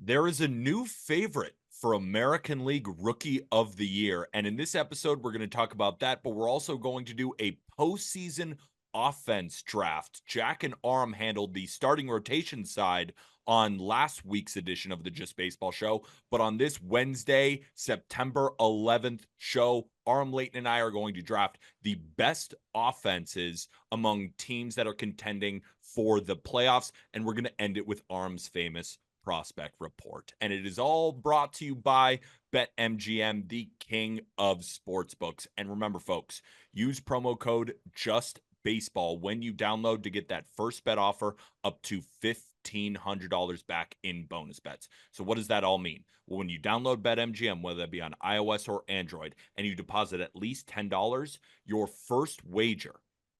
There is a new favorite for American League Rookie of the Year. And in this episode, we're going to talk about that, but we're also going to do a postseason offense draft. Jack and Aram handled the starting rotation side on last week's edition of the Just Baseball Show. But on this Wednesday, September 11th show, Aram, Layton, and I are going to draft the best offenses among teams that are contending for the playoffs. And we're going to end it with Aram's famous prospect report. And it is all brought to you by BetMGM, the king of sportsbooks. And remember, folks, use promo code JUSTBASEBALL when you download to get that first bet offer up to $1,500 back in bonus bets. So what does that all mean? Well, when you download BetMGM, whether that be on iOS or Android, and you deposit at least $10, your first wager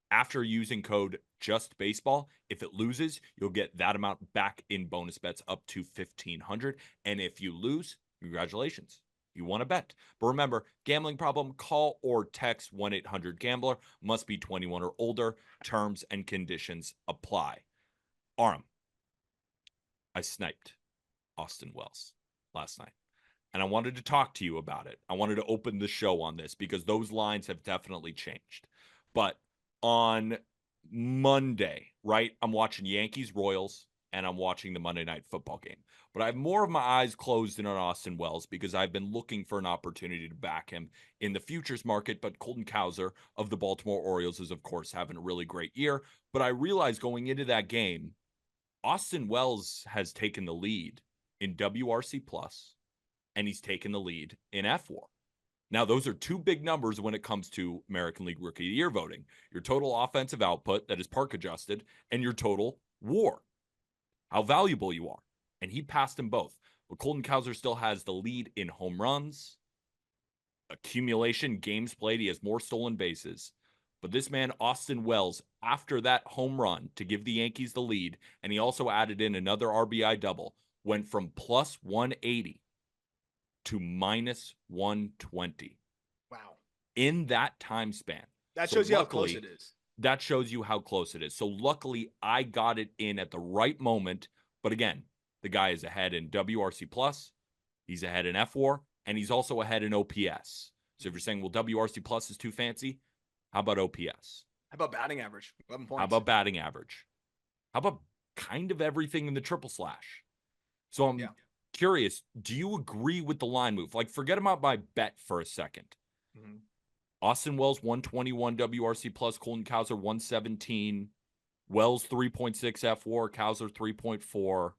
after using code JUSTBASEBALL, if it loses, you'll get that amount back in bonus bets up to $1,500. And if you lose, congratulations, you won a bet. But remember, gambling problem, call or text 1-800-GAMBLER. Must be 21 or older. Terms and conditions apply. Aram, I sniped Austin Wells last night, and I wanted to talk to you about it. I wanted to open the show on this because those lines have definitely changed. But on Monday, right, I'm watching Yankees Royals and I'm watching the Monday Night Football game. But I have more of my eyes closed in on Austin Wells because I've been looking for an opportunity to back him in the futures market. But Colton Cowser of the Baltimore Orioles is, of course, having a really great year. But I realized going into that game, Austin Wells has taken the lead in WRC plus, and he's taken the lead in F4. Now, those are two big numbers when it comes to American League Rookie of the Year voting. Your total offensive output that is park adjusted and your total WAR, how valuable you are. And he passed them both. But Colton Cowser still has the lead in home runs, accumulation, games played. He has more stolen bases. But this man, Austin Wells, after that home run to give the Yankees the lead, and he also added in another RBI double, went from plus 180 to minus 120. Wow. In that time span. That shows you how close it is. That shows you how close it is. So luckily, I got it in at the right moment. But again, the guy is ahead in WRC plus, he's ahead in F4, and he's also ahead in OPS. So if you're saying, well, WRC plus is too fancy, how about OPS? How about batting average? 11 points. How about batting average? How about kind of everything in the triple slash? So I'm curious, do you agree with the line move? Like, forget about my bet for a second. Mm-hmm. Austin Wells, 121 WRC plus, Colton Cowser, 117. Wells, 3.6 F4, Cowser, 3.4.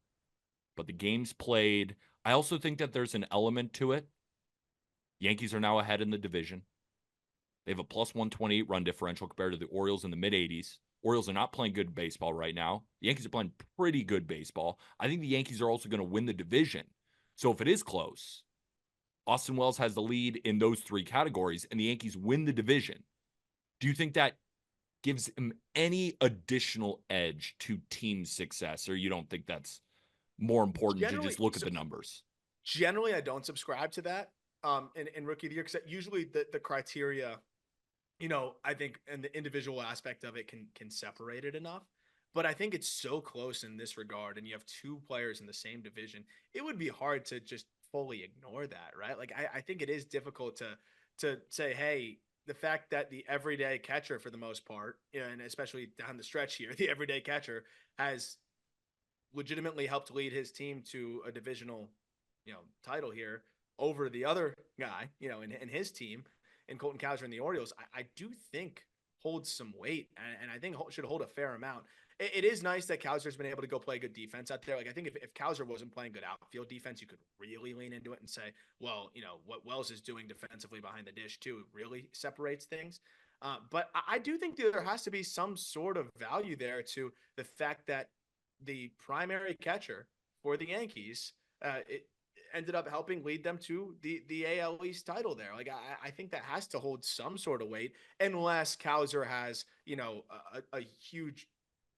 But the game's played. I also think that there's an element to it. Yankees are now ahead in the division. They have a plus 128 run differential compared to the Orioles in the mid-80s. Orioles are not playing good baseball right now. The Yankees are playing pretty good baseball. I think the Yankees are also going to win the division. So if it is close, Austin Wells has the lead in those three categories, and the Yankees win the division. Do you think that gives him any additional edge to team success, or you don't think that's more important to just look at the numbers? Generally, I don't subscribe to that in Rookie of the Year, because usually the criteria, I think, and the individual aspect of it can separate it enough. But I think it's so close in this regard, and you have two players in the same division. It would be hard to just fully ignore that, right? Like, I think it is difficult to say, hey, the fact that the everyday catcher, for the most part, and especially down the stretch here, the everyday catcher has legitimately helped lead his team to a divisional, title here over the other guy, in his team, and Colton Cowser and the Orioles, I do think holds some weight, and I think should hold a fair amount. It is nice that Cowser's been able to go play good defense out there. Like, I think if Cowser wasn't playing good outfield defense, you could really lean into it and say, well, what Wells is doing defensively behind the dish too really separates things. But I do think there has to be some sort of value there to the fact that the primary catcher for the Yankees, it ended up helping lead them to the AL East title there. Like, I think that has to hold some sort of weight, unless Cowser has, a huge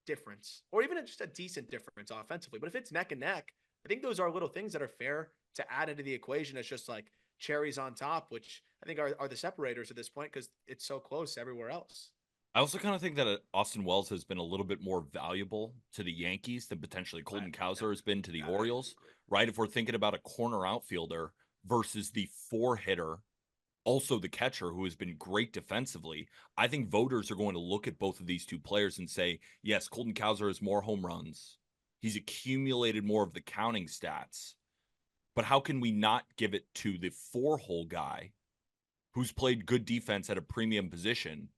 difference, or even just a decent difference offensively. But if it's neck and neck, I think those are little things that are fair to add into the equation. It's just like cherries on top, which I think are the separators at this point, because it's so close everywhere else. I also kind of think that Austin Wells has been a little bit more valuable to the Yankees than potentially Colton Cowser has been to the Orioles, right? If we're thinking about a corner outfielder versus the 4 hitter, also the catcher who has been great defensively, I think voters are going to look at both of these two players and say, yes, Colton Cowser has more home runs. He's accumulated more of the counting stats. But how can we not give it to the 4-hole guy who's played good defense at a premium position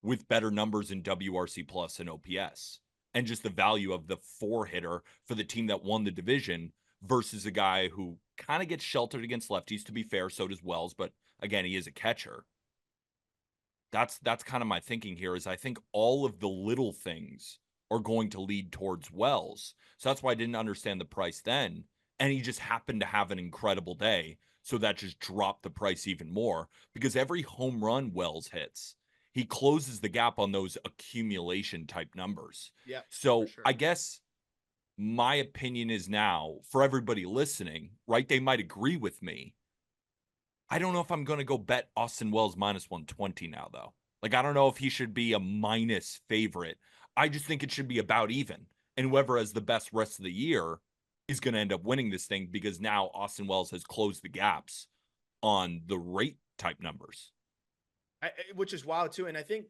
with better numbers in WRC plus and OPS, and just the value of the 4 hitter for the team that won the division versus a guy who kind of gets sheltered against lefties? To be fair, so does Wells, but again, he is a catcher. That's kind of my thinking here. Is I think all of the little things are going to lead towards Wells. So that's why I didn't understand the price then. And he just happened to have an incredible day. So that just dropped the price even more, because every home run Wells hits, he closes the gap on those accumulation type numbers. Yeah, for So sure. I guess my opinion is now, for everybody listening, right? They might agree with me. I don't know if I'm going to go bet Austin Wells minus 120 now, though. Like, I don't know if he should be a minus favorite. I just think it should be about even. And whoever has the best rest of the year is going to end up winning this thing, because now Austin Wells has closed the gaps on the rate type numbers. Which is wild too. And I think,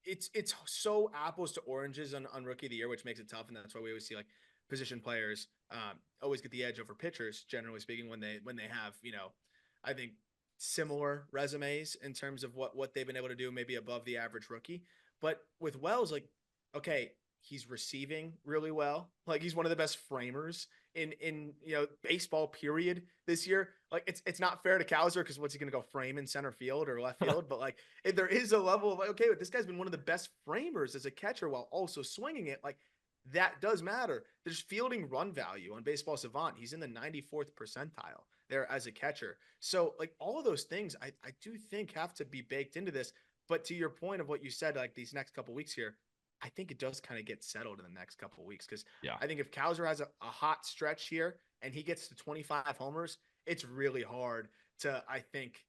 it's so apples to oranges on rookie of the year, which makes it tough. And that's why we always see like position players always get the edge over pitchers, generally speaking, when they have, I think similar resumes in terms of what they've been able to do, maybe above the average rookie. But with Wells, like, okay, he's receiving really well. Like, he's one of the best framers in baseball period this year. Like, it's not fair to Cowser, because what's he going to go frame in center field or left field? But like, if there is a level of like, okay, but this guy's been one of the best framers as a catcher while also swinging it. Like, that does matter. There's fielding run value on Baseball Savant. He's in the 94th percentile there as a catcher. So like, all of those things I do think have to be baked into this. But to your point of what you said, like these next couple weeks here, I think it does kind of get settled in the next couple of weeks, because Yeah. I think if Cowser has a hot stretch here and he gets to 25 homers, it's really hard to, I think,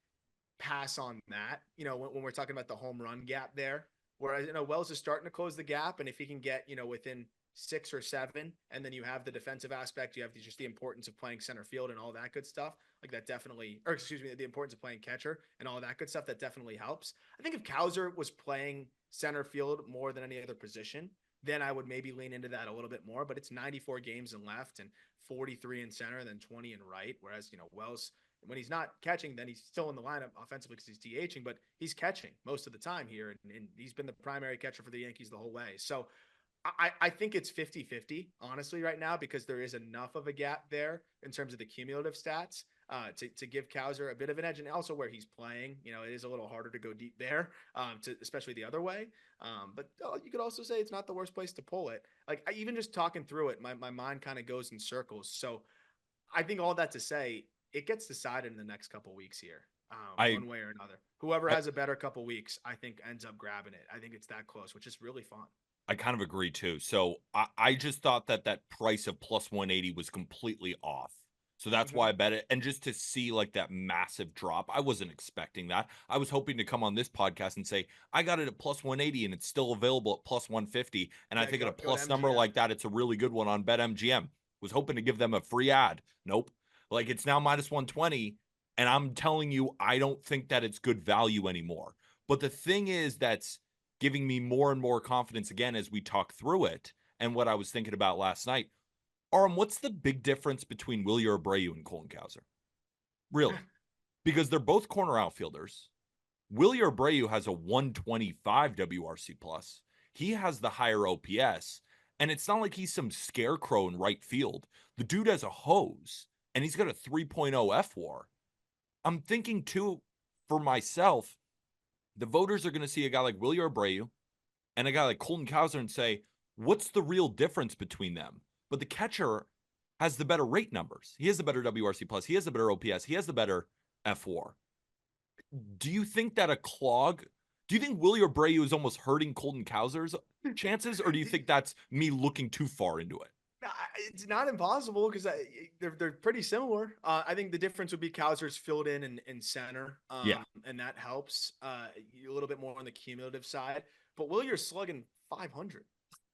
pass on that. When we're talking about the home run gap there, whereas Wells is starting to close the gap, and if he can get within 6 or 7, and then you have the defensive aspect, you have just the importance of playing center field and all that good stuff, like that definitely, or excuse me, the importance of playing catcher and all that good stuff, that definitely helps. I think if Cowser was playing center field more than any other position, then I would maybe lean into that a little bit more. But it's 94 games in left and 43 in center, and then 20 in right. Whereas, Wells, when he's not catching, then he's still in the lineup offensively because he's DHing, but he's catching most of the time here. And he's been the primary catcher for the Yankees the whole way. So I think it's 50-50, honestly, right now, because there is enough of a gap there in terms of the cumulative stats to give Cowser a bit of an edge. And also where he's playing, it is a little harder to go deep there, especially the other way. But you could also say it's not the worst place to pull it. Like, even just talking through it, my mind kind of goes in circles. So I think all that to say, it gets decided in the next couple weeks here, I, one way or another. Whoever I has a better couple weeks, I think, ends up grabbing it. I think it's that close, which is really fun. I kind of agree too. So I just thought that price of plus 180 was completely off. So that's Mm-hmm. why I bet it. And just to see like that massive drop, I wasn't expecting that. I was hoping to come on this podcast and say, I got it at plus 180 and it's still available at plus 150. And I Yeah, think at a go to plus number MGM. like that, it's a really good one on BetMGM. Was hoping to give them a free ad. Nope. Like, it's now minus 120. And I'm telling you, I don't think that it's good value anymore. But the thing is, that's giving me more and more confidence again as we talk through it, and what I was thinking about last night. What's the big difference between Wilyer Abreu and Colin Cowser? Really? Because they're both corner outfielders. Wilyer Abreu has a 125 WRC plus. He has the higher OPS, and it's not like he's some scarecrow in right field. The dude has a hose, and he's got a 3.0 F-WAR. I'm thinking too, for myself, the voters are going to see a guy like Wilyer Abreu and a guy like Colton Cowser and say, what's the real difference between them? But the catcher has the better rate numbers. He has the better WRC plus. He has the better OPS. He has the better F-WAR. Do you think that a clog? Do you think Willie Abreu is almost hurting Colton Cowser's chances, or do you think that's me looking too far into it? It's not impossible, because they're pretty similar. I think the difference would be Cowser's filled in center, Yeah. and that helps a little bit more on the cumulative side. But Willier's slugging 500,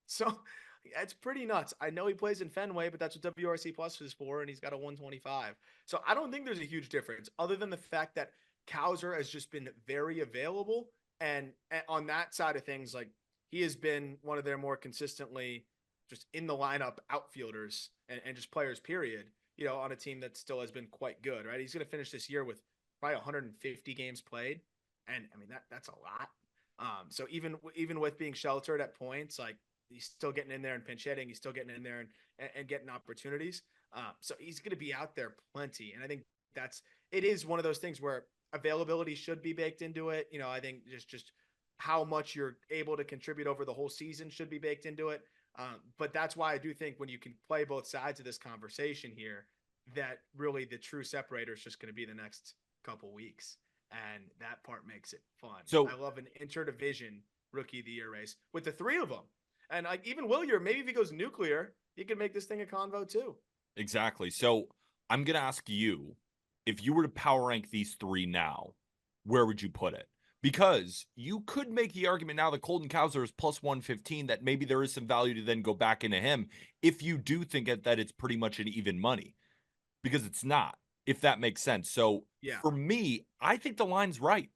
so It's pretty nuts. I know he plays in Fenway, but that's what WRC Plus is for, and he's got a 125. So I don't think there's a huge difference, other than the fact that Cowser has just been very available, and on that side of things, like he has been one of their more consistently just in the lineup outfielders and just players. Period. On a team that still has been quite good. Right, he's going to finish this year with probably 150 games played, and I mean that's a lot. So even with being sheltered at points, like he's still getting in there and pinch hitting. He's still getting in there and getting opportunities. So he's going to be out there plenty. And I think it is one of those things where availability should be baked into it. I think just how much you're able to contribute over the whole season should be baked into it. But that's why I do think when you can play both sides of this conversation here, that really the true separator is just going to be the next couple weeks. And that part makes it fun. So I love an interdivision rookie of the year race with the three of them. And like even Willier, maybe if he goes nuclear, he could make this thing a convo too. exactly. So I'm going to ask you, if you were to power rank these three now, where would you put it? Because you could make the argument now that Colton Cowser is plus 115, that maybe there is some value to then go back into him if you do think that it's pretty much an even money, because it's not, if that makes sense. So Yeah. for me, I think the line's right.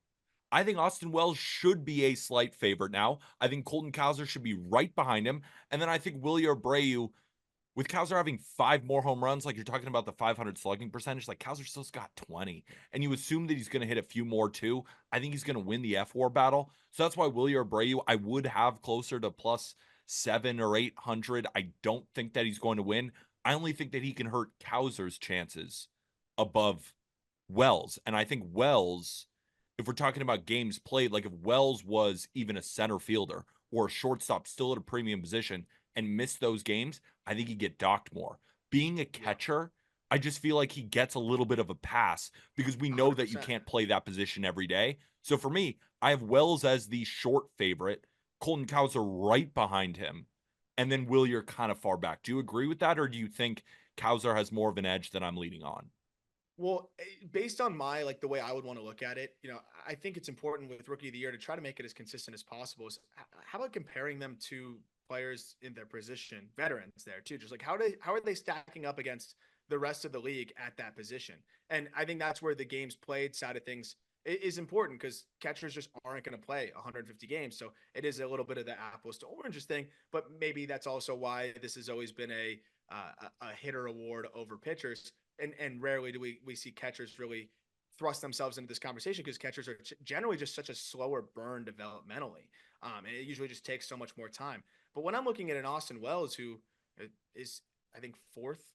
I think Austin Wells should be a slight favorite now. I think Colton Cowser should be right behind him. And then I think Willie Abreu, with Cowser having 5 more home runs, like you're talking about the 500 slugging percentage, like Cowser still's got 20. And you assume that he's going to hit a few more too. I think he's going to win the F-WAR battle. So that's why Willie Abreu, I would have closer to plus 700 or 800. I don't think that he's going to win. I only think that he can hurt Cowser's chances above Wells. And I think Wells, if we're talking about games played, like if Wells was even a center fielder or a shortstop still at a premium position and missed those games, I think he'd get docked more. Being a catcher, I just feel like he gets a little bit of a pass because we know that you 100%. can't play that position every day. So for me, I have Wells as the short favorite, Colton Cowser right behind him, and then Willier kind of far back. Do you agree with that, or do you think Cowser has more of an edge than I'm leading on? Well, based on like the way I would want to look at it, I think it's important with rookie of the year to try to make it as consistent as possible. How about comparing them to players in their position, veterans there too? Just like how are they stacking up against the rest of the league at that position? And I think that's where the games played side of things is important, because catchers just aren't going to play 150 games. So it is a little bit of the apples to oranges thing, but maybe that's also why this has always been a hitter award over pitchers. And rarely do we see catchers really thrust themselves into this conversation, because catchers are generally just such a slower burn developmentally. And it usually just takes so much more time. But when I'm looking at an Austin Wells, who is, I think, fourth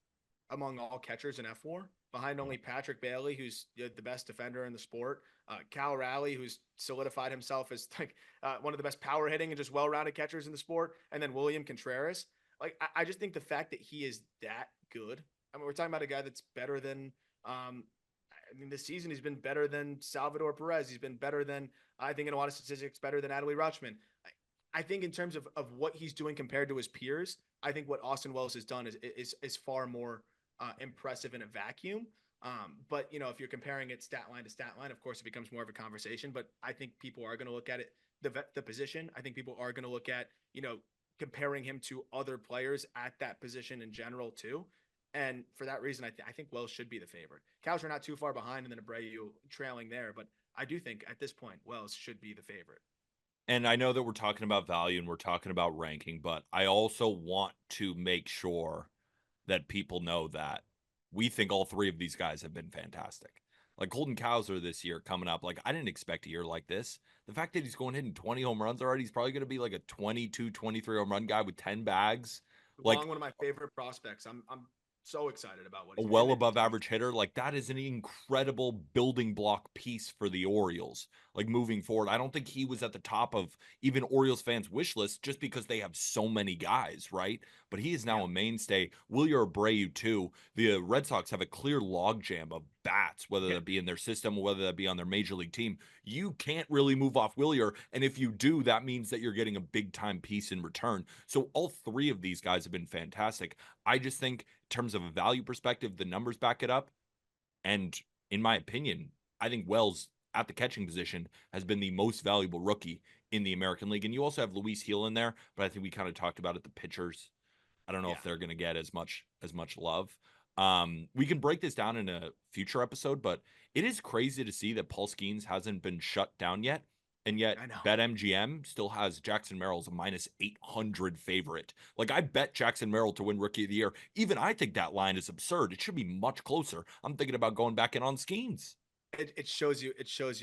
among all catchers in F4, behind only Patrick Bailey, who's the best defender in the sport, Cal Raleigh, who's solidified himself as like one of the best power hitting and just well-rounded catchers in the sport, and then William Contreras. Like I just think the fact that he is that good. I mean, we're talking about a guy that's better than, this season he's been better than Salvador Perez. He's been better than, I think in a lot of statistics, better than Adley Rutschman. I think in terms of what he's doing compared to his peers, I think what Austin Wells has done is far more impressive in a vacuum. But if you're comparing it stat line to stat line, of course it becomes more of a conversation. But I think people are going to look at it, the position. I think people are going to look at comparing him to other players at that position in general too. And for that reason, I think Wells should be the favorite. Cows are not too far behind, and then Abreu trailing there. But I do think at this point, Wells should be the favorite. And I know that we're talking about value and we're talking about ranking, but I also want to make sure that people know that we think all three of these guys have been fantastic. Like Colton Cowser this year coming up, like I didn't expect a year like this. The fact that he's going hitting 20 home runs already, he's probably going to be like a 22, 23 home run guy with 10 bags. Like Long, one of my favorite prospects. I'm so excited about what a he's well been. above average hitter, like that is an incredible building block piece for the Orioles. Like moving forward, I don't think he was at the top of even Orioles fans' wish list just because they have so many guys, right? But he is now a mainstay. Willier Abreu too. The Red Sox have a clear logjam of bats, whether that be in their system or whether that be on their major league team. You can't really move off Willier, and if you do, that means that you're getting a big time piece in return. So all three of these guys have been fantastic. I just think in terms of a value perspective, the numbers back it up. And in my opinion, I think Wells at the catching position has been the most valuable rookie in the American League. And you also have Luis Heel in there, but I think we kind of talked about it, the pitchers. I don't know Yeah, if they're going to get as much love. We can break this down in a future episode, but it is crazy to see that Paul Skeens hasn't been shut down yet, and yet I know. BetMGM still has Jackson Merrill as a minus 800 favorite. Like I bet Jackson Merrill to win Rookie of the Year. Even I think that line is absurd. It should be much closer. I'm thinking about going back in on Skeens. It shows you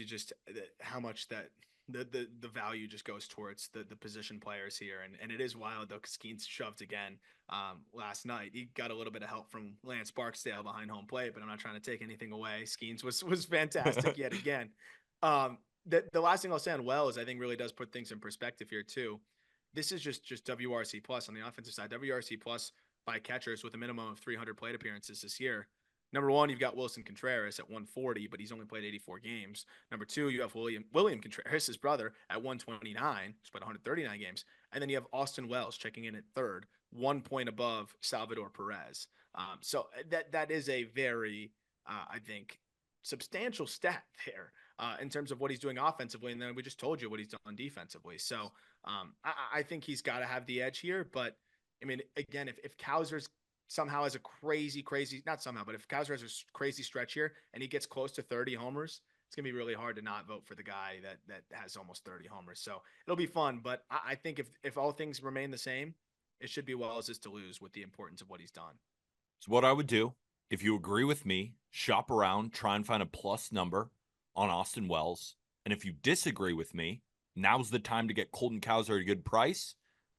just how much that the value just goes towards the position players here, and it is wild though because Skeens shoved again last night. He got a little bit of help from Lance Barksdale behind home plate, but I'm not trying to take anything away. Skeens was fantastic yet again. The last thing I'll say on Wells, I think really does put things in perspective here too. This is just WRC plus on the offensive side. WRC plus by catchers with a minimum of 300 plate appearances this year. Number one, you've got Wilson Contreras at 140, but he's only played 84 games. Number two, you have William Contreras, his brother, at 129, he's played 139 games. And then you have Austin Wells checking in at third, 1 point above Salvador Perez. So that is a very, I think, substantial stat there in terms of what he's doing offensively. And then we just told you what he's done defensively. So I think he's got to have the edge here. But I mean, again, if Cowser's somehow has a crazy, not somehow, but if Kaiser has a crazy stretch here and he gets close to 30 homers, it's going to be really hard to not vote for the guy that has almost 30 homers. So it'll be fun. But I think if all things remain the same, it should be Wells is to lose with the importance of what he's done. So what I would do, if you agree with me, shop around, try and find a plus number on Austin Wells. And if you disagree with me, now's the time to get Colton Cowser at a good price.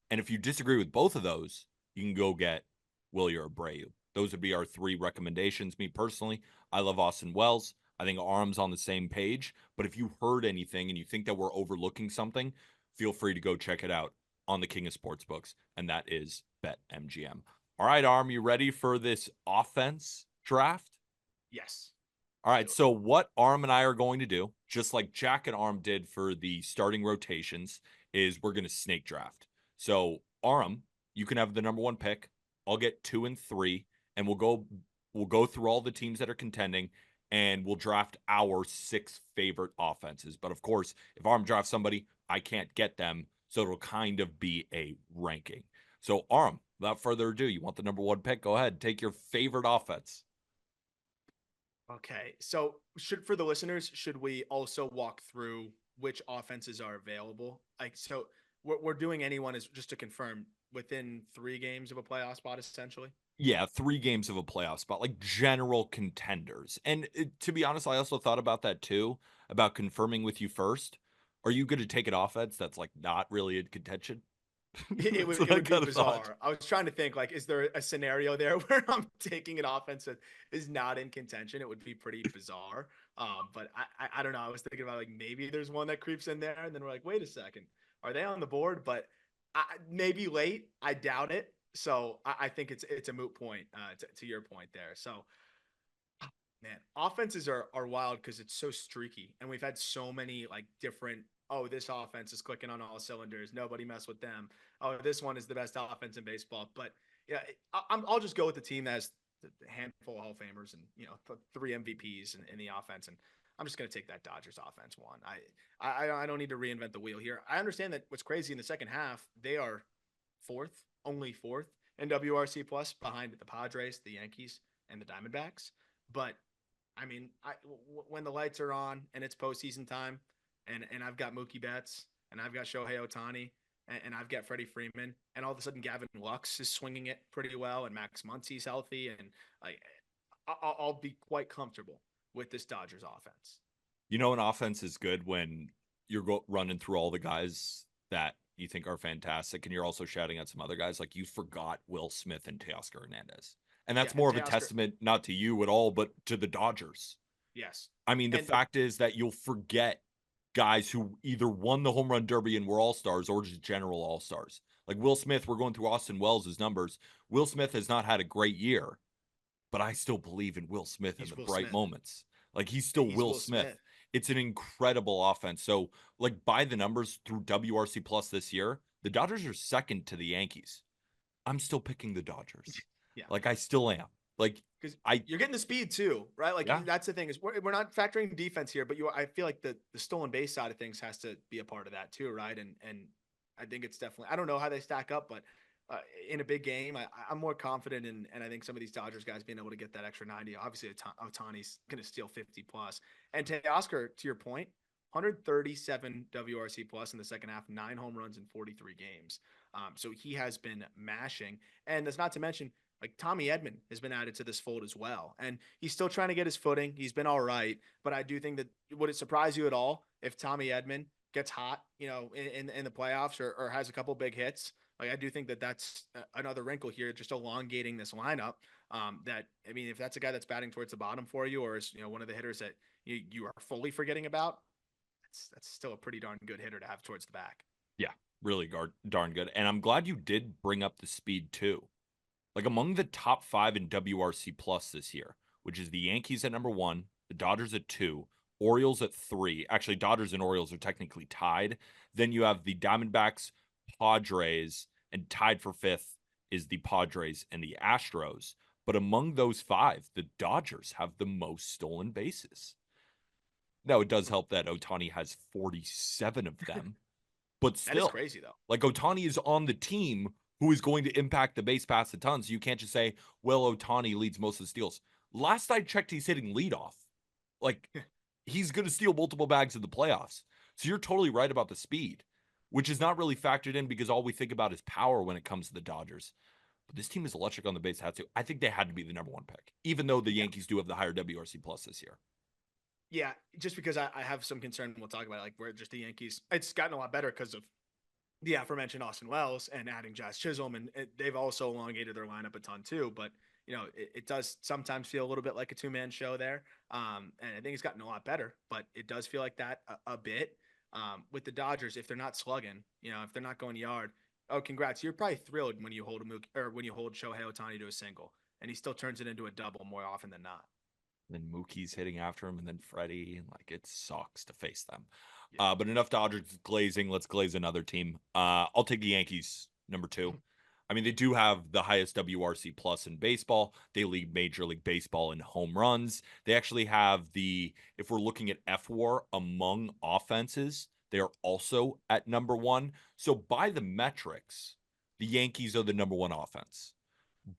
And if you disagree with both of those, you can go get Wilyer Abreu. Those would be our three recommendations. Me personally, I love Austin Wells. I think Aram's on the same page. But if you heard anything and you think that we're overlooking something, feel free to go check it out on the King of Sportsbooks, and that is BetMGM. All right, Aram, you ready for this offense draft? Yes. All right, so what Aram and I are going to do, just like Jack and Aram did for the starting rotations, is we're going to snake draft. So, Aram, you can have the number one pick. I'll get 2 and 3, and we'll go through all the teams that are contending, and we'll draft our 6 favorite offenses. But of course, if Aram drafts somebody, I can't get them, so it'll kind of be a ranking. So, Aram, without further ado, you want the number one pick? Go ahead, take your favorite offense. Okay. So for the listeners, should we also walk through which offenses are available? Like, so we're doing anyone is just to confirm within 3 games of a playoff spot, essentially. Yeah, 3 games of a playoff spot, like general contenders. And to be honest, I also thought about that too, about confirming with you first. Are you going to take an offense that's like not really in contention? It That's would what it I would be kind of thought. bizarre. I was trying to think like, is there a scenario there where I'm taking an offense that is not in contention? It would be pretty bizarre. But I don't know. I was thinking about like maybe there's one that creeps in there, and then we're like, wait a second, are they on the board? But maybe late. I doubt it. So I think it's a moot point to your point there. So man, offenses are wild because it's so streaky, and we've had so many like different. Oh, this offense is clicking on all cylinders. Nobody mess with them. Oh, this one is the best offense in baseball. But yeah, I'll just go with the team that has a handful of Hall of Famers and 3 MVPs in the offense, and I'm just going to take that Dodgers offense one. I don't need to reinvent the wheel here. I understand that what's crazy in the second half, they are only fourth in WRC plus behind the Padres, the Yankees, and the Diamondbacks. But I mean, when the lights are on and it's postseason time, and I've got Mookie Betts and I've got Shohei Ohtani and I've got Freddie Freeman, and all of a sudden Gavin Lux is swinging it pretty well, and Max Muncy's healthy, and like I'll be quite comfortable with this Dodgers offense. You know, an offense is good when you're running through all the guys that you think are fantastic, and you're also shouting at some other guys. Like you forgot Will Smith and Teoscar Hernandez. And Yeah, that's and more of a Teoscar, testament not to you at all, but to the Dodgers. yes, I mean, the and fact is that you'll forget guys who either won the home run derby and were all stars or just general all stars. Like Will Smith, we're going through Austin Wells' numbers. Will Smith has not had a great year, but I still believe in Will Smith in he's the Will bright Smith. moments. Like he's still He's Will Will Smith. Smith. It's an incredible offense. So, like by the numbers through WRC Plus this year, the Dodgers are second to the Yankees. I'm still picking the Dodgers. Yeah, Like I still am. Like because I you're getting the speed too, right? Like yeah. that's the thing is we're not factoring defense here, but I feel like the stolen base side of things has to be a part of that too, right? And I think it's definitely I don't know how they stack up, but in a big game. I'm more confident in, and I think some of these Dodgers guys being able to get that extra 90. Obviously, Otani's going to steal 50 plus. And Teoscar, to your point, 137 WRC plus in the second half, 9 home runs in 43 games. So he has been mashing. And that's not to mention, like Tommy Edman has been added to this fold as well. And he's still trying to get his footing. He's been all right. But I do think that would it surprise you at all if Tommy Edman gets hot, in the playoffs or has a couple big hits? Like I do think that that's another wrinkle here, just elongating this lineup. That I mean, if that's a guy that's batting towards the bottom for you, or is one of the hitters that you are fully forgetting about, that's still a pretty darn good hitter to have towards the back. Yeah, really darn good. And I'm glad you did bring up the speed too. Like among the top 5 in WRC plus this year, which is the Yankees at number 1, the Dodgers at 2, Orioles at 3. Actually, Dodgers and Orioles are technically tied. Then you have the Diamondbacks, Padres, and tied for 5th is the Padres and the Astros. But among those 5, the Dodgers have the most stolen bases. Now, it does help that Otani has 47 of them, but still, that is crazy though. Like Otani is on the team who is going to impact the base paths a ton. So you can't just say, well, Otani leads most of the steals. Last I checked, he's hitting leadoff. Like he's going to steal multiple bags in the playoffs. So you're totally right about the speed, which is not really factored in because all we think about is power when it comes to the Dodgers. But this team is electric on the base. Had to. I think they had to be the number 1 pick, even though the Yankees do have the higher WRC plus this year. Yeah, just because I have some concern, we'll talk about it, like where just the Yankees, it's gotten a lot better because of the aforementioned Austin Wells and adding Jazz Chisholm, and they've also elongated their lineup a ton too. But it does sometimes feel a little bit like a 2-man show there, and I think it's gotten a lot better. But it does feel like that a bit with the Dodgers if they're not slugging, if they're not going yard. Oh, congrats! You're probably thrilled when you hold when you hold Shohei Ohtani to a single, and he still turns it into a double more often than not. Then Mookie's hitting after him, and then Freddie, and like it sucks to face them. Yeah. But enough Dodgers glazing. Let's glaze another team. I'll take the Yankees, number 2. I mean, they do have the highest WRC plus in baseball. They lead Major League Baseball in home runs. They actually have if we're looking at FWAR among offenses, they are also at number 1. So by the metrics, the Yankees are the number 1 offense.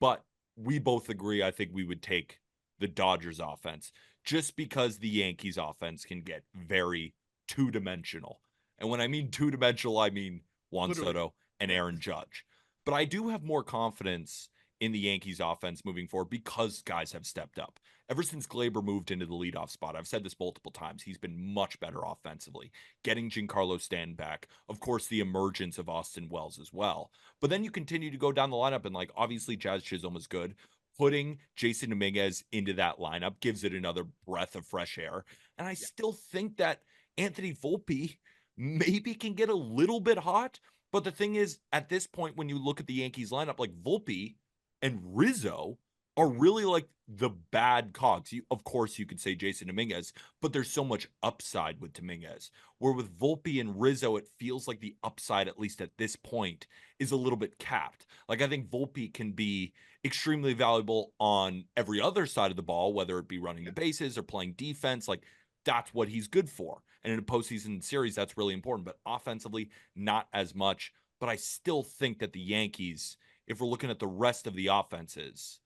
But we both agree, I think we would take the Dodgers offense just because the Yankees offense can get very 2-dimensional. And when I mean 2-dimensional, I mean Juan Soto and Aaron Judge. But I do have more confidence in the Yankees offense moving forward because guys have stepped up. Ever since Gleyber moved into the leadoff spot, I've said this multiple times, he's been much better offensively. Getting Giancarlo Stanton back, of course, the emergence of Austin Wells as well. But then you continue to go down the lineup and like obviously Jazz Chisholm is good. Putting Jason Dominguez into that lineup gives it another breath of fresh air. And I still think that Anthony Volpe maybe can get a little bit hot. But the thing is, at this point, when you look at the Yankees lineup, like Volpe and Rizzo are really like the bad cogs. Of course, you could say Jason Dominguez, but there's so much upside with Dominguez. Where with Volpe and Rizzo, it feels like the upside, at least at this point, is a little bit capped. Like I think Volpe can be extremely valuable on every other side of the ball, whether it be running the bases or playing defense. Like that's what he's good for. And in a postseason series, that's really important. But offensively, not as much. But I still think that the Yankees, if we're looking at the rest of the offenses,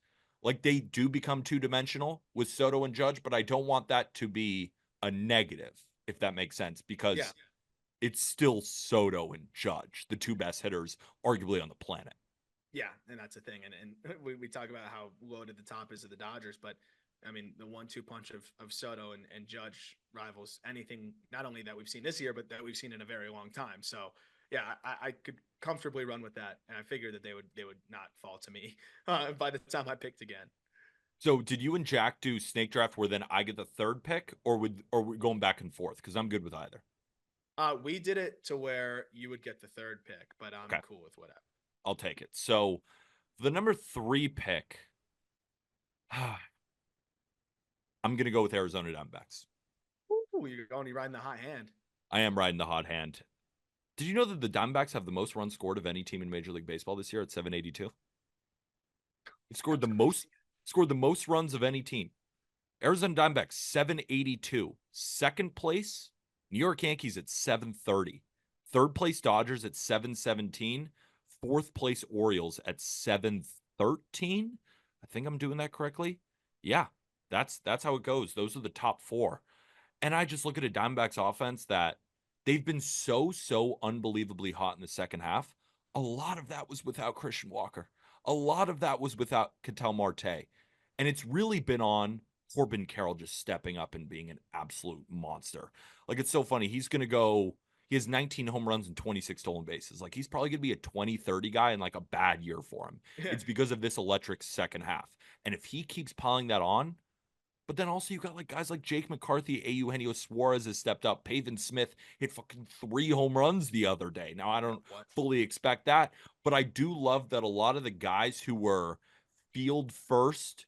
like they do become 2-dimensional with Soto and Judge, but I don't want that to be a negative, if that makes sense, because it's still Soto and Judge, the 2 best hitters, arguably on the planet. Yeah, and that's the thing. And we talk about how loaded the top is of the Dodgers, but I mean, the 1-2 punch of Soto and Judge rivals anything, not only that we've seen this year, but that we've seen in a very long time. So yeah, I could comfortably run with that. And I figured that they would not fall to me by the time I picked again. So did you and Jack do snake draft where then I get the 3rd pick or we're going back and forth? Because I'm good with either. We did it to where you would get the 3rd pick, but I'm cool with whatever. I'll take it. So the number 3 pick, I'm going to go with Arizona Diamondbacks. Ooh, you're only riding the hot hand. I am riding the hot hand. Did you know that the Diamondbacks have the most runs scored of any team in Major League Baseball this year at 782? They've scored the most runs of any team. Arizona Diamondbacks 782. 2nd place, New York Yankees at 730. 3rd place Dodgers at 717. fourth place Orioles at 713. I think I'm doing that correctly. Yeah, that's how it goes. Those are the top four. And I just look at a Diamondbacks offense that they've been so unbelievably hot in the second half. A lot of that was without Christian Walker. A lot of that was without Ketel Marte. And it's really been on Corbin Carroll just stepping up and being an absolute monster. Like, it's so funny. He has 19 home runs and 26 stolen bases. Like, he's probably going to be a 20-30 guy in like a bad year for him. Yeah. It's because of this electric second half. And if he keeps piling that on, but then also you got like guys like Jake McCarthy, Eugenio Suarez has stepped up. Pavin Smith hit fucking 3 home runs the other day. Now I don't fully expect that, but I do love that a lot of the guys who were field first,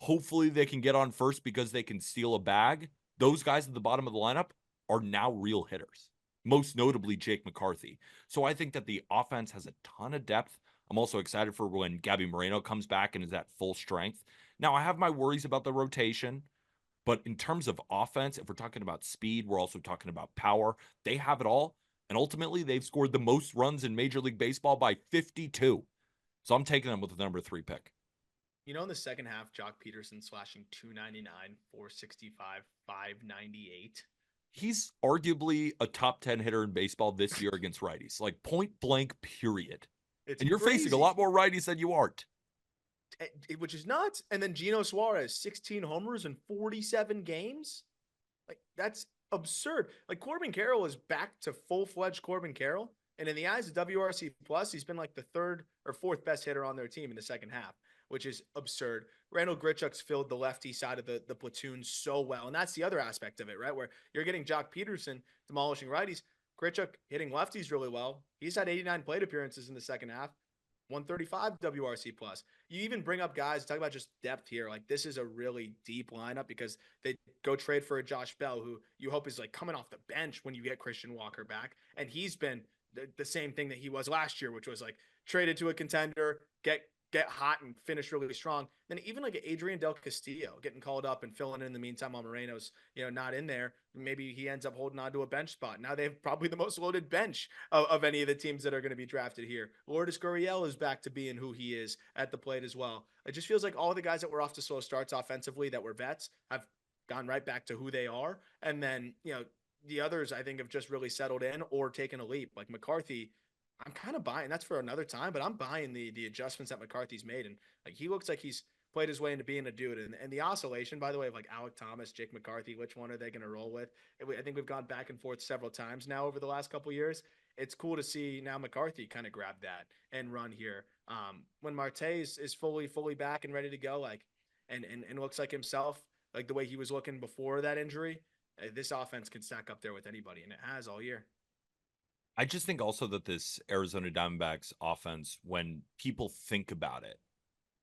hopefully they can get on first because they can steal a bag. Those guys at the bottom of the lineup are now real hitters, most notably Jake McCarthy. So I think that the offense has a ton of depth. I'm also excited for when Gabby Moreno comes back and is at full strength. Now, I have my worries about the rotation, but in terms of offense, if we're talking about speed, we're also talking about power. They have it all. And ultimately, they've scored the most runs in Major League Baseball by 52. So I'm taking them with the number 3 pick. You know, in the second half, Jock Peterson slashing 299, 465, 598. He's arguably a top 10 hitter in baseball this year against righties, like point blank, period. It's and you're crazy. facing a lot more righties than you aren't. Which is nuts. And then Geno Suarez, 16 homers in 47 games. Like, that's absurd. Like, Corbin Carroll is back to full-fledged Corbin Carroll. And in the eyes of WRC Plus, he's been like the third or fourth best hitter on their team in the second half, which is absurd. Randall Grichuk's filled the lefty side of the platoon so well. And that's the other aspect of it, right? Where you're getting Jock Peterson demolishing righties. Grichuk hitting lefties really well. He's had 89 plate appearances in the second half. 135 WRC plus. You even bring up guys, talk about just depth here. Like, this is a really deep lineup because they go trade for a Josh Bell, who you hope is like coming off the bench when you get Christian Walker back. And he's been the same thing that he was last year, which was like traded to a contender, get hot and finish really strong. Then even like Adrian Del Castillo getting called up and filling in the meantime while Moreno's, not in there. Maybe he ends up holding on to a bench spot. Now they have probably the most loaded bench of any of the teams that are going to be drafted here. Lourdes Gurriel is back to being who he is at the plate as well. It just feels like all the guys that were off to slow starts offensively that were vets have gone right back to who they are. And then, the others I think have just really settled in or taken a leap. Like McCarthy, I'm kind of buying. That's for another time, but I'm buying the adjustments that McCarthy's made, and like he looks like he's played his way into being a dude. And the oscillation, by the way, of like Alec Thomas, Jake McCarthy, which one are they going to roll with? I think we've gone back and forth several times now over the last couple of years. It's cool to see now McCarthy kind of grab that and run here. When Marte is fully back and ready to go, like and looks like himself, like the way he was looking before that injury, this offense can stack up there with anybody, and it has all year. I just think also that this Arizona Diamondbacks offense, when people think about it,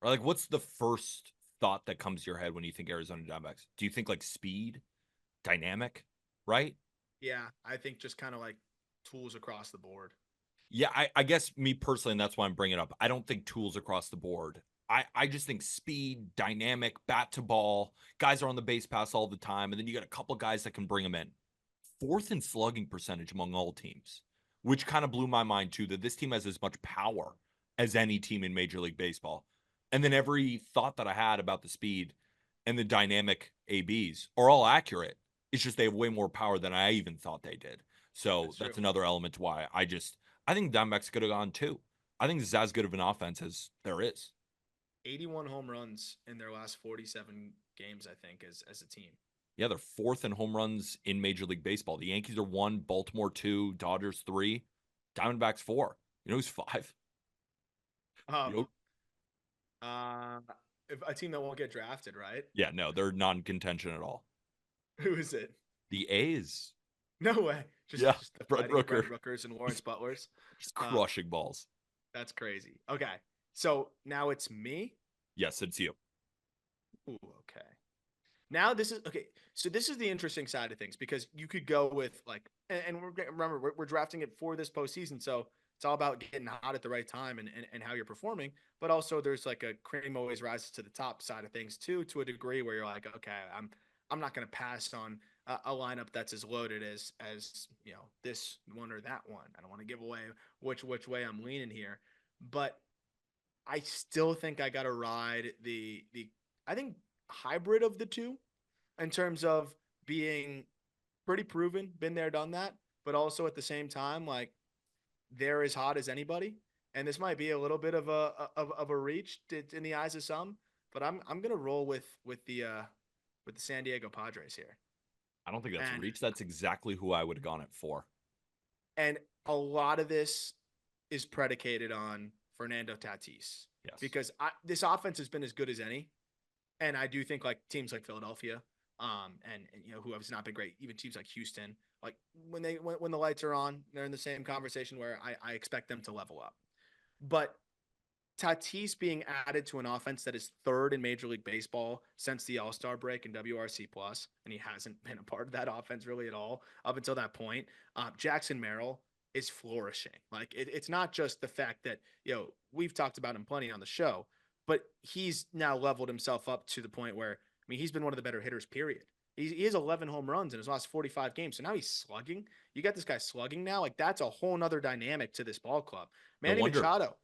or like, what's the first thought that comes to your head when you think Arizona Diamondbacks? Do you think like speed, dynamic, right? Yeah, I think just kind of like tools across the board. Yeah, I guess me personally, and that's why I'm bringing it up. I don't think tools across the board. I just think speed, dynamic, bat to ball. Guys are on the base pass all the time, and then you got a couple guys that can bring them in. Fourth in slugging percentage among all teams, which kind of blew my mind too, that this team has as much power as any team in Major League Baseball. And then every thought that I had about the speed and the dynamic ABs are all accurate. It's just they have way more power than I even thought they did. So that's another element to why I think Diamondbacks could have gone too. I think this is as good of an offense as there is. 81 home runs in their last 47 games, I think, as a team. Yeah, they're fourth in home runs in Major League Baseball. The Yankees are 1, Baltimore 2, Dodgers 3, Diamondbacks 4. You know who's 5? If a team that won't get drafted, right? Yeah, no, they're non-contention at all. Who is it? The A's. No way. Yeah, Just the Brett Rooker. Brett Rookers and Lawrence Butlers. Just crushing balls. That's crazy. Okay. So now it's me. Yes, it's you. Ooh, okay. Now this is okay. So this is the interesting side of things because you could go with like, and remember we're drafting it for this postseason, so it's all about getting hot at the right time and how you're performing. But also there's like a cream always rises to the top side of things too, to a degree where you're like, okay, I'm not going to pass on a lineup that's as loaded as this one or that one. I don't want to give away which way I'm leaning here, but I still think I got to ride the I think hybrid of the two in terms of being pretty proven, been there, done that, but also at the same time, like they're as hot as anybody. And this might be a little bit of a reach in the eyes of some, but I'm gonna roll with the San Diego Padres here. I don't think that's a And reach. That's exactly who I would have gone it for. and a lot of this is predicated on Fernando Tatis Yes. because this offense has been as good as any. And I do think like teams like Philadelphia, and who has not been great, even teams like Houston, like when the lights are on, they're in the same conversation where I expect them to level up. But Tatis being added to an offense that is third in Major League Baseball since the All-Star break in WRC plus, and he hasn't been a part of that offense really at all up until that point. Jackson Merrill is flourishing. Like it's not just the fact that we've talked about him plenty on the show, but he's now leveled himself up to the point where he's been one of the better hitters. Period. He has 11 home runs in his last 45 games. So now he's slugging. You got this guy slugging now. Like that's a whole nother dynamic to this ball club. No Manny wonder. Machado.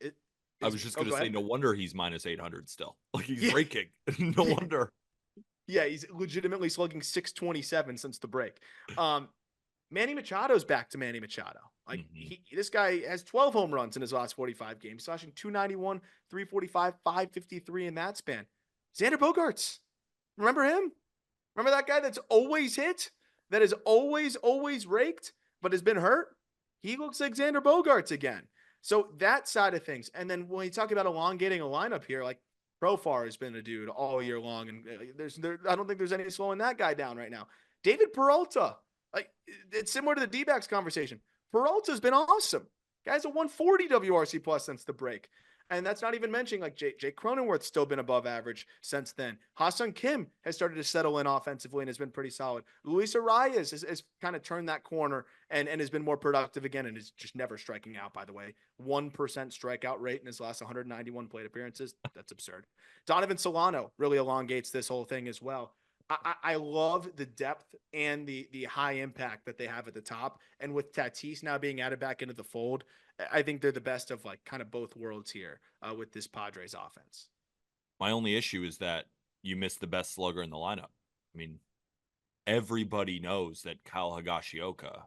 I was just going to say, no wonder he's minus 800 still. Like he's Yeah. raking. No wonder. Yeah, he's legitimately slugging 627 since the break. Manny Machado's back to Manny Machado. Like this guy has 12 home runs in his last 45 games, slashing 291, 345, 553 in that span. Xander Bogaerts. Remember him? Remember that guy that's always hit, that is always raked, but has been hurt? He looks like Xander Bogaerts again. So that side of things. And then when you talk about elongating a lineup here, like Profar has been a dude all year long. And I don't think there's any slowing that guy down right now. David Peralta, like it's similar to the D-backs conversation. Peralta's been awesome. Guy's a 140 WRC plus since the break. And that's not even mentioning like Jake Cronenworth's still been above average since then. Ha-Seong Kim has started to settle in offensively and has been pretty solid. Luis Arias has kind of turned that corner and has been more productive again and is just never striking out, by the way. 1% strikeout rate in his last 191 plate appearances. That's absurd. Donovan Solano really elongates this whole thing as well. I love the depth and the high impact that they have at the top. And with Tatis now being added back into the fold, I think they're the best of like kind of both worlds here with this Padres offense. My only issue is that you missed the best slugger in the lineup. I mean, everybody knows that Kyle Higashioka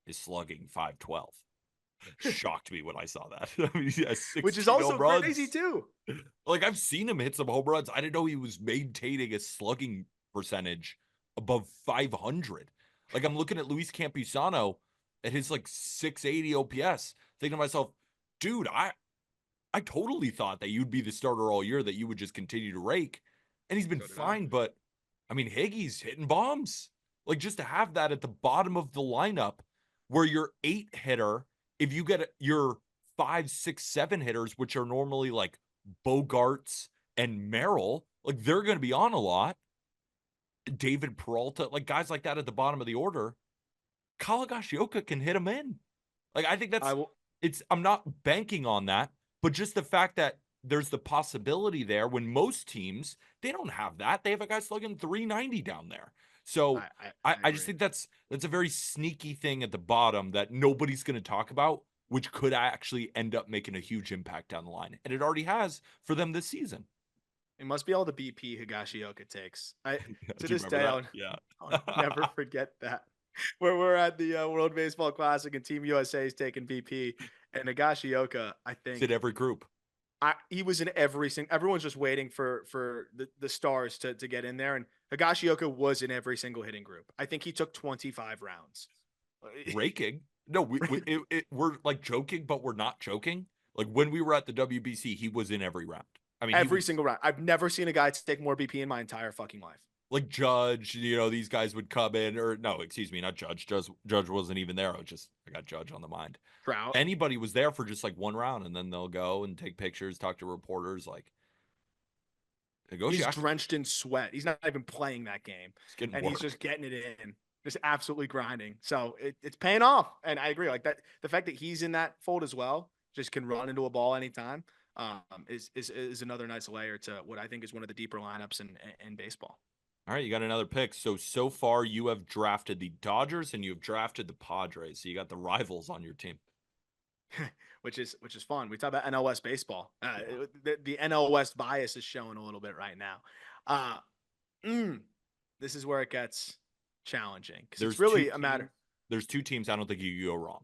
is slugging 512. It shocked me when I saw that. I mean, he has which is also crazy too. Like I've seen him hit some home runs. I didn't know he was maintaining a slugging percentage above 500. Like I'm looking at Luis Campusano at his like 680 OPS, thinking to myself, dude, I totally thought that you'd be the starter all year, that you would just continue to rake. And he's been fine, but I mean, Higgy's hitting bombs. Like just to have that at the bottom of the lineup where your 8 hitter, if you get your 5, 6, 7 hitters, which are normally like Bogarts and Merrill, like they're going to be on a lot. David Peralta, like guys like that at the bottom of the order, Kalagashioka can hit them in. Like I think I'm not banking on that, but just the fact that there's the possibility there when most teams, they don't have that. They have a guy slugging 390 down there. So I just think that's a very sneaky thing at the bottom that nobody's going to talk about, which could actually end up making a huge impact down the line. And it already has for them this season. It must be all the BP Higashioka takes. To this day, I'll never forget that. Where we're at the World Baseball Classic and Team USA is taking BP, and Higashioka, I think, he's in every group. He was in every single. Everyone's just waiting for the stars to get in there, and Higashioka was in every single hitting group. I think he took 25 rounds. Raking? No, we're like joking, but we're not joking. Like when we were at the WBC, he was in every round. I mean, every single round. I've never seen a guy take more BP in my entire fucking life. Like Judge, these guys would come in, or no, excuse me, not Judge. Judge wasn't even there. I got Judge on the mind. Trout. Anybody was there for just like one round, and then they'll go and take pictures, talk to reporters. Like, he's drenched in sweat. He's not even playing that game, and he's just getting it in, just absolutely grinding. So it's paying off, and I agree. Like that, the fact that he's in that fold as well, just can run into a ball anytime. Is another nice layer to what I think is one of the deeper lineups in baseball. All right, you got another pick. So far you have drafted the Dodgers and you have drafted the Padres. So you got the rivals on your team. which is fun. We talk about NL West baseball. Yeah. The NL West bias is showing a little bit right now. Uh, this is where it gets challenging because it's There's two really a teams. matter. There's two teams I don't think you can go wrong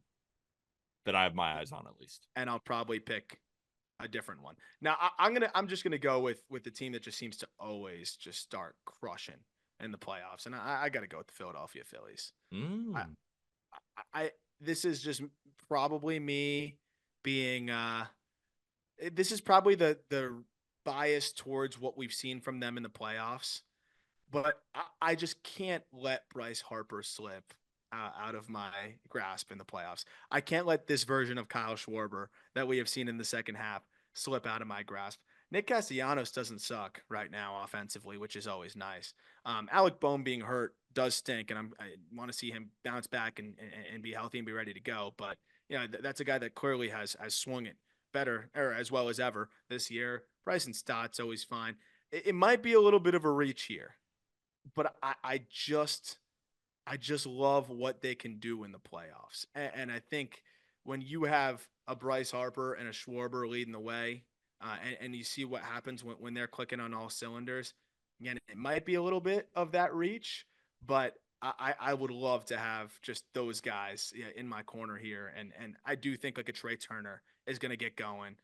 that I have my eyes on at least. And I'll probably pick a different one. Now I'm just gonna go with the team that just seems to always just start crushing in the playoffs, and I got to go with the Philadelphia Phillies. I, Mm. I this is just probably me being this is probably the bias towards what we've seen from them in the playoffs, but I just can't let Bryce Harper slip out of my grasp in the playoffs. I can't let this version of Kyle Schwarber that we have seen in the second half slip out of my grasp. Nick Castellanos doesn't suck right now offensively, which is always nice. Alec Boehm being hurt does stink, and I want to see him bounce back and be healthy and be ready to go. But that's a guy that clearly has swung it better or as well as ever this year. Bryson Stott's always fine. It might be a little bit of a reach here, but I just love what they can do in the playoffs. And I think when you have a Bryce Harper and a Schwarber leading the way, and you see what happens when they're clicking on all cylinders, again, it might be a little bit of that reach, but I would love to have just those guys in my corner here. And I do think like a Trey Turner is going to get going.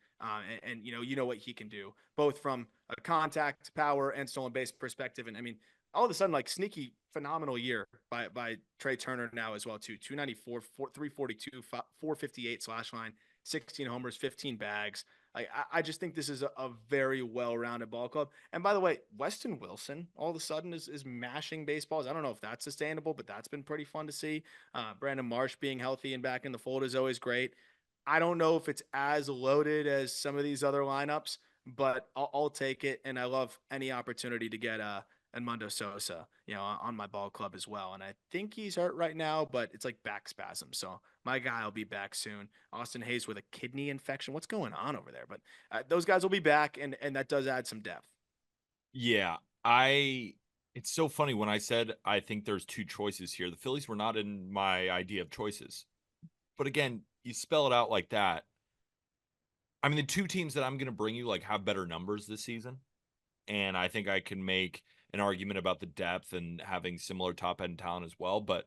And you know what he can do, both from a contact, power, and stolen base perspective. And I mean, all of a sudden, like sneaky, phenomenal year by Trey Turner now as well too. 294, 342, 458 slash line, 16 homers, 15 bags. Like I just think this is a very well-rounded ball club. And by the way, Weston Wilson all of a sudden is mashing baseballs. I don't know if that's sustainable, but that's been pretty fun to see. Brandon Marsh being healthy and back in the fold is always great. I don't know if it's as loaded as some of these other lineups, but I'll take it. And I love any opportunity to get Edmundo Sosa, on my ball club as well. And I think he's hurt right now, but it's like back spasm. So my guy will be back soon. Austin Hayes with a kidney infection. What's going on over there? But those guys will be back, and that does add some depth. Yeah, I it's so funny when I said I think there's two choices here. The Phillies were not in my idea of choices. But again, you spell it out like that. I mean, the two teams that I'm going to bring you like have better numbers this season, and I think I can make an argument about the depth and having similar top end talent as well, but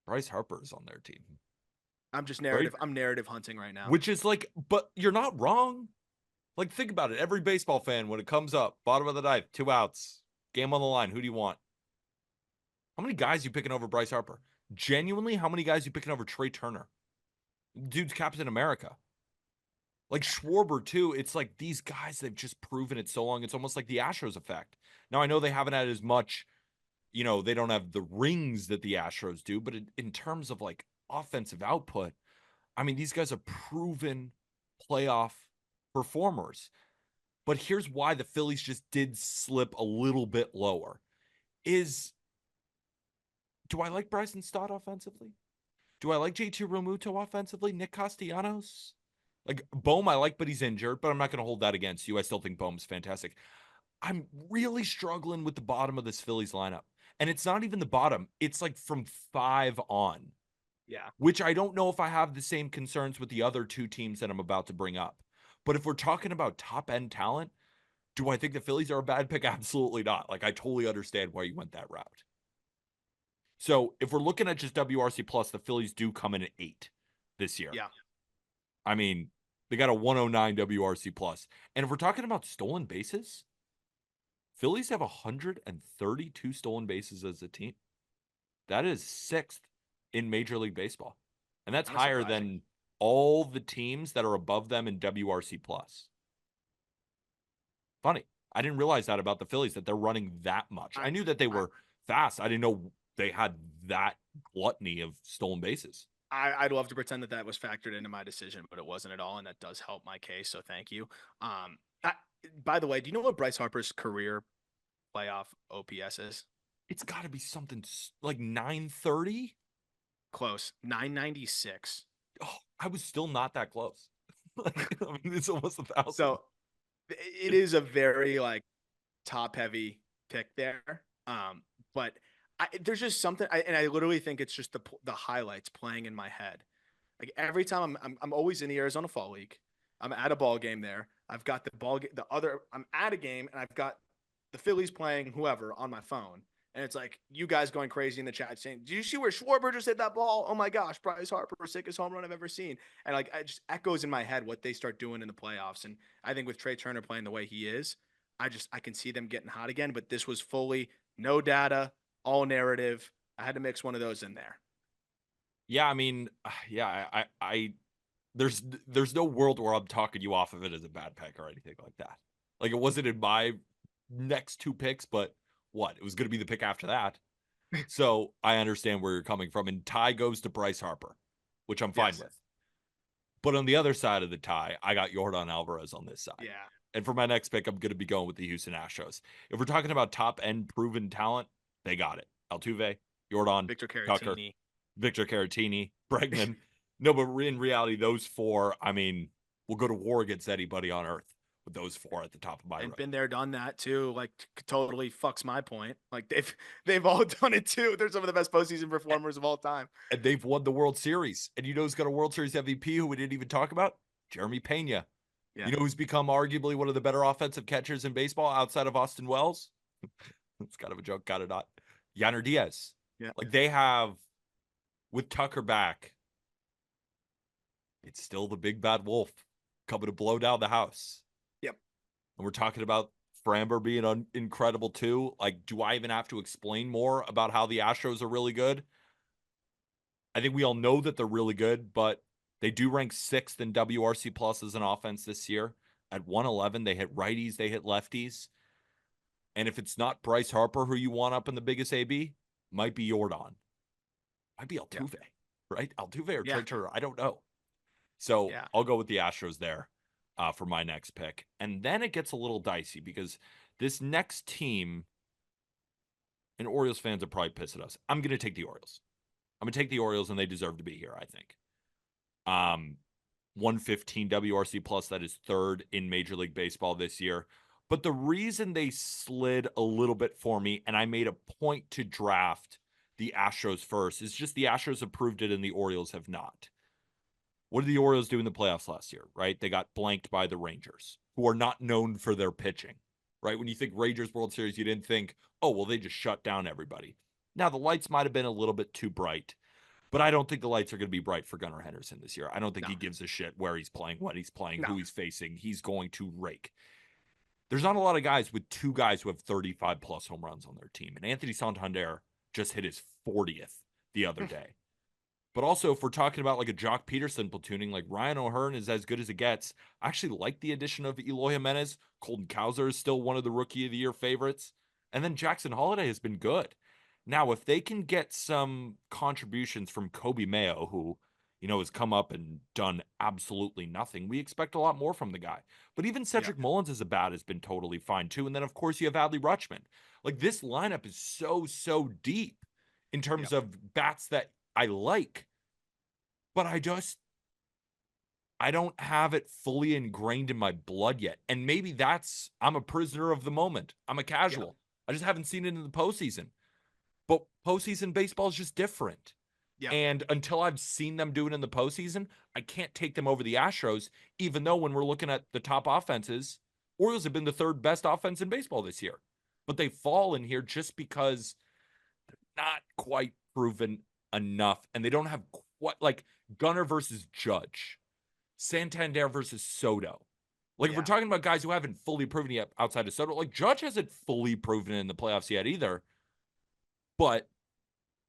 Bryce Harper is on their team. I'm just Right? narrative. I'm narrative hunting right now. Which is like, but you're not wrong. Like, think about it. Every baseball fan, when it comes up, bottom of the ninth, 2 outs, game on the line, who do you want? How many guys you picking over Bryce Harper? Genuinely, how many guys you picking over Trey Turner? Dude's Captain America. Like Schwarber, too. It's like these guys, they've just proven it so long. It's almost like the Astros effect. Now, I know they haven't had as much, they don't have the rings that the Astros do, but in terms of like offensive output, I mean, these guys are proven playoff performers. But here's why the Phillies just did slip a little bit lower. Do I like Bryson Stott offensively? Do I like JT Realmuto offensively? Nick Castellanos? Like Bohm, I like, but he's injured, but I'm not going to hold that against you. I still think Bohm's fantastic. I'm really struggling with the bottom of this Phillies lineup. And it's not even the bottom. It's like from 5 on, Yeah. which I don't know if I have the same concerns with the other two teams that I'm about to bring up. But if we're talking about top end talent, do I think the Phillies are a bad pick? Absolutely not. Like, I totally understand why you went that route. So if we're looking at just WRC plus, the Phillies do come in at 8 this year. Yeah. I mean, they got a 109 WRC plus. And if we're talking about stolen bases, Phillies have 132 stolen bases as a team. That is 6th in Major League Baseball. And that's Kind of higher surprising. than all the teams that are above them in WRC plus. Funny. I didn't realize that about the Phillies, that they're running that much. I, I knew that they I were fast. I didn't know they had that gluttony of stolen bases. I'd love to pretend that was factored into my decision, but it wasn't at all, and that does help my case. So thank you. I, by the way, do you know what Bryce Harper's career playoff OPS is? It's got to be something like 930. Close, 996. Oh, I was still not that close. Like, I mean, it's almost 1,000. So it is a very like top heavy pick there. But there's just something, and I literally think it's just the highlights playing in my head. Like every time I'm always in the Arizona Fall League. I'm at a ball game there. I've got I'm at a game and I've got the Phillies playing whoever on my phone. And it's like you guys going crazy in the chat saying, "Do you see where Schwarber just hit that ball? Oh my gosh, Bryce Harper, sickest home run I've ever seen." And like it just echoes in my head what they start doing in the playoffs. And I think with Trey Turner playing the way he is, I can see them getting hot again. But this was fully no data, all narrative. I had to mix one of those in there. Yeah, I mean, yeah, I there's no world where I'm talking you off of it as a bad pick or anything like that. Like it wasn't in my next two picks, but what? It was going to be the pick after that. So I understand where you're coming from. And tie goes to Bryce Harper, which I'm fine Yes. with. But on the other side of the tie, I got Yordan Alvarez on this side. Yeah. And for my next pick, I'm going to be going with the Houston Astros. If we're talking about top end proven talent, they got it. Altuve, Yordan, Victor Tucker, Caratini. Victor Caratini, Bregman. No, but in reality, those four, I mean, will go to war against anybody on earth with those four at the top of my And road. been there, done that too. Like totally fucks my point. Like they've all done it too. They're some of the best postseason performers of all time. And they've won the World Series. And you know who's got a World Series MVP who we didn't even talk about? Jeremy Pena. Yeah. You know who's become arguably one of the better offensive catchers in baseball outside of Austin Wells? It's kind of a joke, got it not. Yanner Diaz. Yeah. Like they have, with Tucker back, it's still the big bad wolf coming to blow down the house. Yep. And we're talking about Framber being incredible too. Like, do I even have to explain more about how the Astros are really good? I think we all know that they're really good, but they do rank 6th in WRC plus as an offense this year. At 111, they hit righties, they hit lefties. And if it's not Bryce Harper who you want up in the biggest AB, might be Yordan. Might be Altuve, right? Altuve or Trey Turner. I don't know. So I'll go with the Astros there for my next pick. And then it gets a little dicey because this next team, and Orioles fans are probably pissed at us. I'm going to take the Orioles. I'm going to take the Orioles, and they deserve to be here, I think. 115 WRC plus, that is 3rd in Major League Baseball this year. But the reason they slid a little bit for me, and I made a point to draft the Astros first, is just the Astros have proved it and the Orioles have not. What did the Orioles do in the playoffs last year, right? They got blanked by the Rangers, who are not known for their pitching, right? When you think Rangers World Series, you didn't think, oh, well, they just shut down everybody. Now, the lights might have been a little bit too bright, but I don't think the lights are going to be bright for Gunnar Henderson this year. I don't think he gives a shit where he's playing, what he's playing, who he's facing. He's going to rake. There's not a lot of guys with 2 guys who have 35 plus home runs on their team. And Anthony Santander just hit his 40th the other day. But also, if we're talking about like a Jock Peterson platooning, like Ryan O'Hearn is as good as it gets. I actually like the addition of Eloy Jimenez. Colton Cowser is still one of the Rookie of the Year favorites. And then Jackson Holliday has been good. Now, if they can get some contributions from Kobe Mayo, who, you know, has come up and done absolutely nothing, we expect a lot more from the guy. But even Cedric Mullins as a bat has been totally fine too. And then, of course, you have Adley Rutschman. Like this lineup is so deep in terms of bats that I like, but I don't have it fully ingrained in my blood yet. And maybe I'm a prisoner of the moment. I'm a casual. I just haven't seen it in the postseason. But postseason baseball is just different. And until I've seen them do it in the postseason, I can't take them over the Astros, even though when we're looking at the top offenses, Orioles have been the 3rd best offense in baseball this year. But they fall in here just because they're not quite proven enough. And they don't have quite, like Gunnar versus Judge, Santander versus Soto. Like if we're talking about guys who haven't fully proven yet outside of Soto, like Judge hasn't fully proven it in the playoffs yet either. But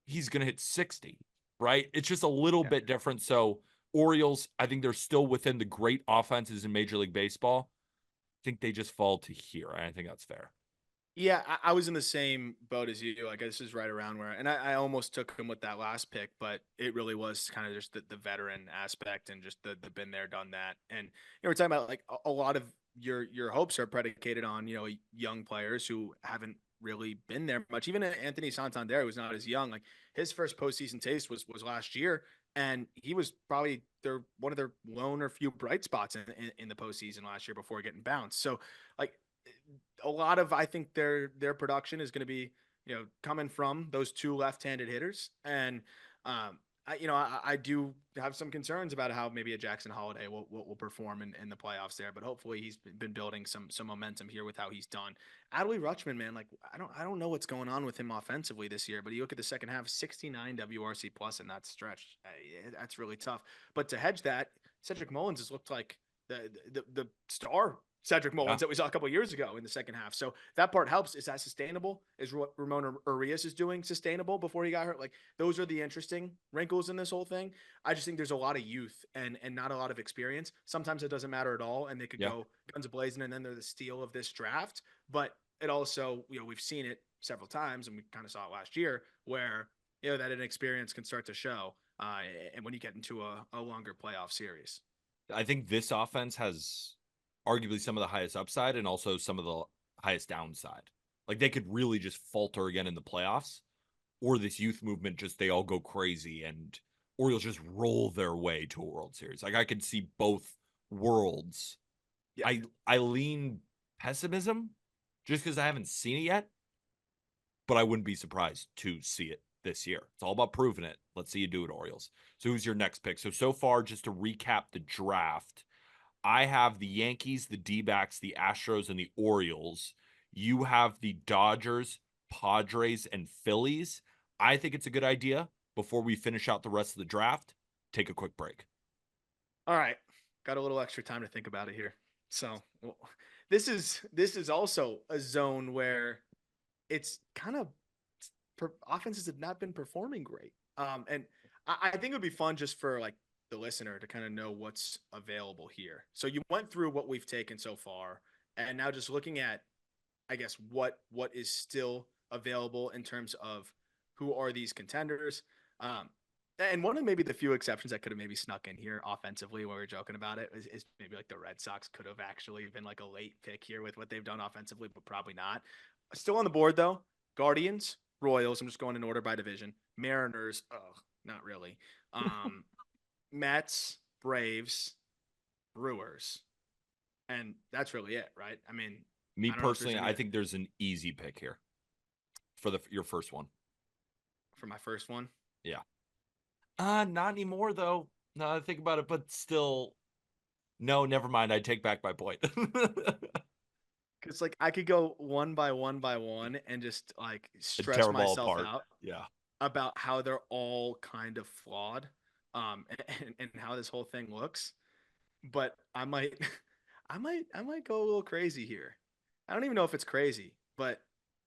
he's going to hit 60, right? It's just a little bit different. So Orioles, I think they're still within the great offenses in Major League Baseball. I think they just fall to here. I think that's fair. Yeah, I was in the same boat as you. I guess this is right around where, and I almost took him with that last pick, but it really was kind of just the veteran aspect and just the been there, done that. And we're talking about like a lot of your hopes are predicated on young players who haven't really been there much. Even Anthony Santander, who's not as young, like his first postseason taste was last year, and he was probably one of their lone or few bright spots in the postseason last year before getting bounced. So like a lot of, I think their production is going to be, coming from those two left-handed hitters. And, I do have some concerns about how maybe a Jackson Holiday will perform in the playoffs there, but hopefully he's been building some momentum here with how he's done. Adley Rutschman, man, like I don't know what's going on with him offensively this year, but you look at the second half, 69 WRC plus in that stretch. That's really tough. But to hedge that, Cedric Mullins has looked like the star Cedric Yeah. Mullins that we saw a couple of years ago in the second half. So that part helps. Is that sustainable? Is what Ramon Urias is doing sustainable before he got hurt? Like, those are the interesting wrinkles in this whole thing. I just think there's a lot of youth and not a lot of experience. Sometimes it doesn't matter at all, and they could Yeah. go guns blazing, and then they're the steal of this draft. But it also, we've seen it several times, and we kind of saw it last year, where that inexperience can start to show, and when you get into a longer playoff series. I think this offense has arguably some of the highest upside and also some of the highest downside. Like, they could really just falter again in the playoffs, or this youth movement just they all go crazy and Orioles just roll their way to a World Series. Like, I could see both worlds. Yeah. I lean pessimism just because I haven't seen it yet, but I wouldn't be surprised to see it this year. It's all about proving it. Let's see you do it, Orioles. So who's your next pick? So far, just to recap the draft, I have the Yankees, the D-backs, the Astros, and the Orioles. You have the Dodgers, Padres, and Phillies. I think it's a good idea, before we finish out the rest of the draft, take a quick break. All right. Got a little extra time to think about it here. So this is also a zone where it's kind of offenses have not been performing great. And I think it would be fun just for like the listener to kind of know what's available here. So you went through what we've taken so far, and now just looking at, I guess, what is still available in terms of who are these contenders. And one of maybe the few exceptions that could have maybe snuck in here offensively when we were joking about it is maybe like the Red Sox could have actually been like a late pick here with what they've done offensively, but probably not. Still on the board though, Guardians, Royals. I'm just going in order by division. Mariners, not really. Mets, Braves, Brewers, and that's really it, right? I mean, Me I don't know if there's personally, any I think there's an easy pick here for your first one. for my first one. Yeah. Not anymore though. Now I think about it, but still, no, never mind. I take back my point. Because like I could go one by one and just like And stress tear them all myself apart. out Yeah. about how they're all kind of flawed, and how this whole thing looks. But I might, I might go a little crazy here. I don't even know if it's crazy, but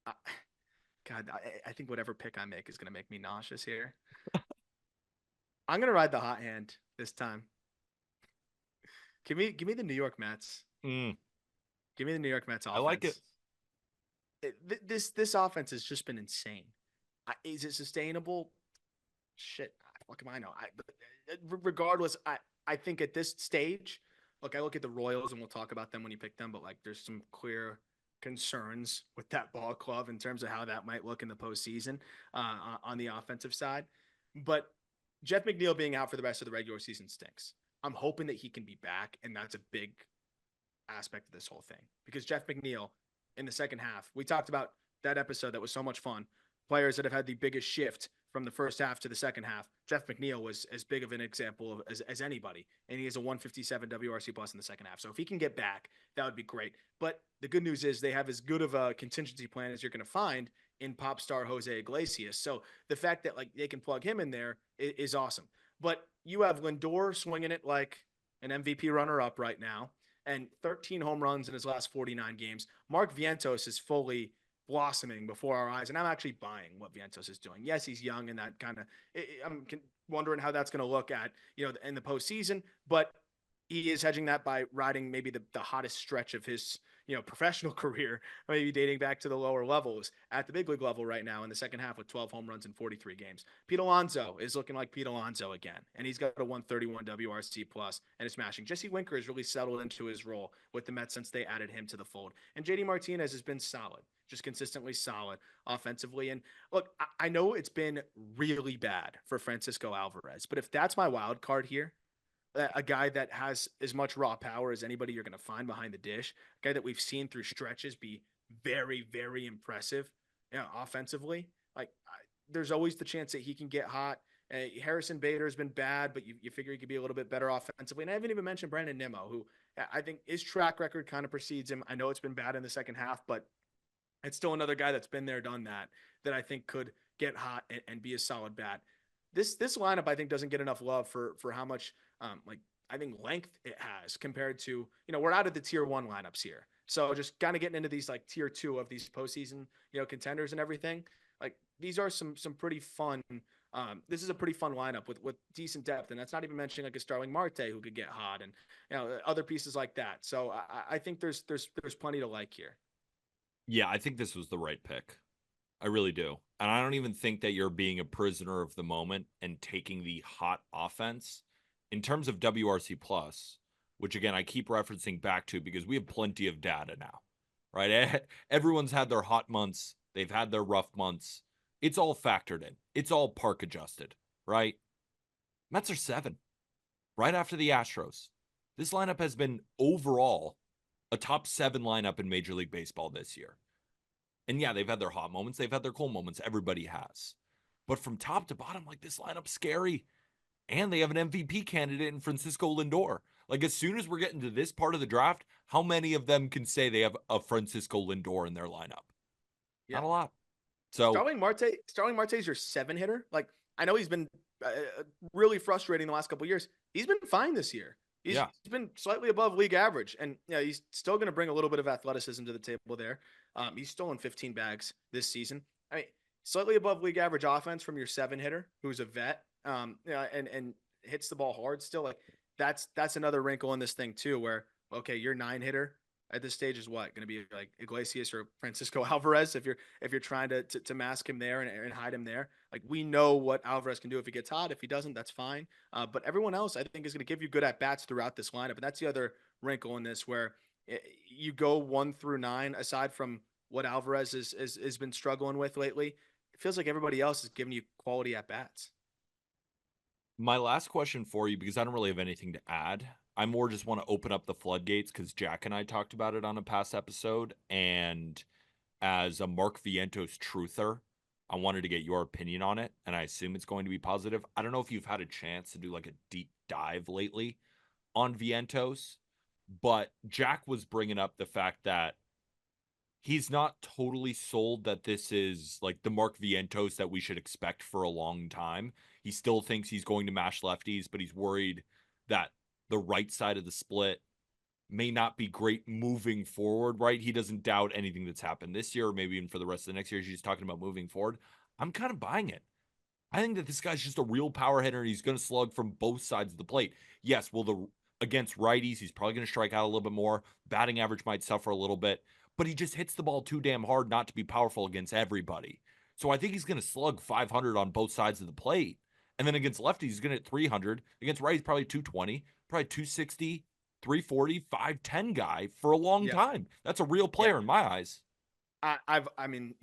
I, God, I think whatever pick I make is gonna make me nauseous here. I'm gonna ride the hot hand this time. Give me the New York Mets. Mm, Give me the New York Mets I like it. offense. This offense has just been insane. Is it sustainable? Shit, what can I know? Regardless, I think at this stage, look, I look at the Royals, and we'll talk about them when you pick them, but like there's some clear concerns with that ball club in terms of how that might look in the postseason, on the offensive side. But Jeff McNeil being out for the rest of the regular season stinks. I'm hoping that he can be back, and that's a big aspect of this whole thing, because Jeff McNeil in the second half, we talked about that episode that was so much fun. Players that have had the biggest shift from the first half to the second half. Jeff McNeil was as big of an example as anybody, and he has a 157 WRC plus in the second half. So if he can get back, that would be great. But the good news is they have as good of a contingency plan as you're going to find in pop star Jose Iglesias. So the fact that like they can plug him in there is awesome. But you have Lindor swinging it like an MVP runner up right now, and 13 home runs in his last 49 games. Mark Vientos is fully blossoming before our eyes, and I'm actually buying what Vientos is doing. Yes, he's young, and that kind of I'm wondering how that's going to look at in the postseason, but he is hedging that by riding maybe the hottest stretch of his professional career, maybe dating back to the lower levels at the big league level right now in the second half with 12 home runs in 43 games. Pete Alonso is looking like Pete Alonso again, and he's got a 131 WRC plus and is smashing. Jesse Winker has really settled into his role with the Mets since they added him to the fold, and JD Martinez has been solid, just consistently solid offensively. And look, I know it's been really bad for Francisco Alvarez, but if that's my wild card here, a guy that has as much raw power as anybody you're going to find behind the dish, a guy that we've seen through stretches be very, very impressive, offensively. Like there's always the chance that he can get hot. Harrison Bader has been bad, but you figure he could be a little bit better offensively. And I haven't even mentioned Brandon Nimmo, who I think his track record kind of precedes him. I know it's been bad in the second half, but it's still another guy that's been there, done that, that I think could get hot and be a solid bat. This lineup I think doesn't get enough love for how much like I think length it has compared to, we're out of the tier one lineups here. So just kind of getting into these like tier two of these postseason, contenders and everything. Like these are some pretty fun. This is a pretty fun lineup with decent depth, and that's not even mentioning like a Starling Marte who could get hot, and other pieces like that. So I think there's plenty to like here. Yeah, I think this was the right pick. I really do. And I don't even think that you're being a prisoner of the moment and taking the hot offense in terms of WRC plus, which again I keep referencing back to because we have plenty of data now. Right? Everyone's had their hot months, they've had their rough months. It's all factored in. It's all park adjusted, right? Mets are 7 right after the Astros. This lineup has been overall a top 7 lineup in Major League Baseball this year. And yeah, they've had their hot moments, they've had their cold moments. Everybody has. But from top to bottom, like this lineup's scary. And they have an MVP candidate in Francisco Lindor. Like as soon as we're getting to this part of the draft, how many of them can say they have a Francisco Lindor in their lineup? Yeah. Not a lot. So Starling Marte is your 7 hitter. Like I know he's been really frustrating the last couple of years. He's been fine this year. He's yeah, been slightly above league average, and he's still going to bring a little bit of athleticism to the table there. He's stolen 15 bags this season. I mean, slightly above league average offense from your 7 hitter, who's a vet, and hits the ball hard. Still, like that's another wrinkle in this thing too, where okay, your 9 hitter at this stage is what going to be like Iglesias or Francisco Alvarez if you're trying to mask him there and hide him there. Like we know what Alvarez can do if he gets hot. If he doesn't, that's fine. But everyone else, I think, is going to give you good at bats throughout this lineup, and that's the other wrinkle in this where you go 1 through 9. Aside from what Alvarez has been struggling with lately, it feels like everybody else is giving you quality at bats. my last question for you, because I don't really have anything to add. I more just want to open up the floodgates because Jack and I talked about it on a past episode. And as a Mark Vientos truther, I wanted to get your opinion on it. And I assume it's going to be positive. I don't know if you've had a chance to do like a deep dive lately on Vientos, but Jack was bringing up the fact that he's not totally sold that this is like the Mark Vientos that we should expect for a long time. He still thinks he's going to mash lefties, but he's worried that the right side of the split may not be great moving forward, right? He doesn't doubt anything that's happened this year or maybe even for the rest of the next year. He's just talking about moving forward. I'm kind of buying it. I think that this guy's just a real power hitter and he's going to slug from both sides of the plate. Yes, well, against righties, he's probably going to strike out a little bit more. Batting average might suffer a little bit, but he just hits the ball too damn hard not to be powerful against everybody. So I think he's going to slug 500 on both sides of the plate. And then against lefties, he's going to hit 300. Against righties, probably 220, probably 260, 340, 510 guy for a long Yeah. time. That's a real Yeah. player in my eyes. I mean,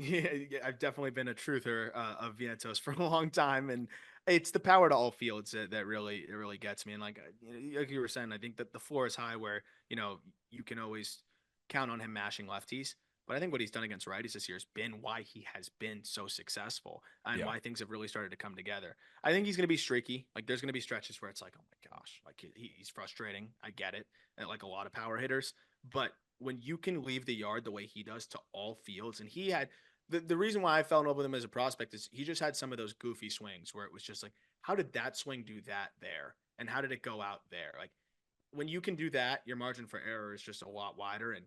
I've definitely been a truther of Vientos for a long time, and it's the power to all fields that really gets me. And like you were saying, I think that the floor is high where you can always count on him mashing lefties. But I think what he's done against righties this year has been why he has been so successful and Yeah. why things have really started to come together. I think he's going to be streaky. Like there's going to be stretches where it's like, oh my gosh, like he's frustrating. I get it, and like a lot of power hitters, but when you can leave the yard the way he does to all fields, and he had the reason why I fell in love with him as a prospect is he just had some of those goofy swings where it was just like, how did that swing do that there? And how did it go out there? Like when you can do that, your margin for error is just a lot wider, and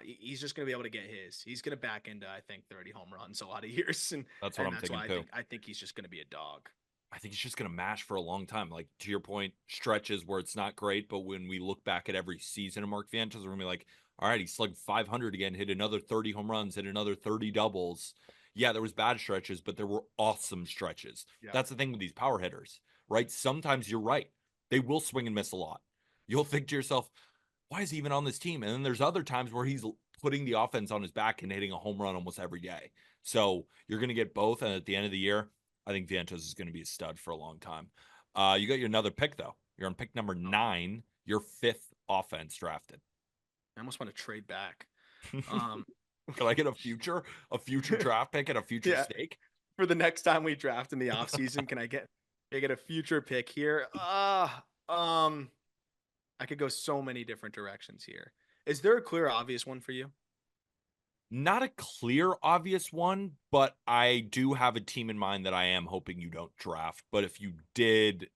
he's just going to be able to get his. He's going to back into I think 30 home runs a lot of years, and That's what I'm that's thinking why too. I think he's just going to be a dog. I think he's just going to mash for a long time. Like to your point, stretches where it's not great, but when we look back at every season of Mark Vientos, we're going to be like, all right, he slugged 500 again, hit another 30 home runs, hit another 30 doubles. Yeah, there was bad stretches, but there were awesome stretches. Yeah, That's the thing with these power hitters, right? Sometimes you're right. They will swing and miss a lot. You'll think to yourself, why is he even on this team? And then there's other times where he's putting the offense on his back and hitting a home run almost every day. So you're going to get both. And at the end of the year, I think Vientos is going to be a stud for a long time. You got your another pick, though. You're on pick number 9, your 5th offense drafted. I almost want to trade back. Um, Can I get a future draft pick and a future Yeah. steak? For the next time we draft in the offseason, can I get a future pick here? I could go so many different directions here. Is there a clear, obvious one for you? Not a clear, obvious one, but I do have a team in mind that I am hoping you don't draft. But if you did,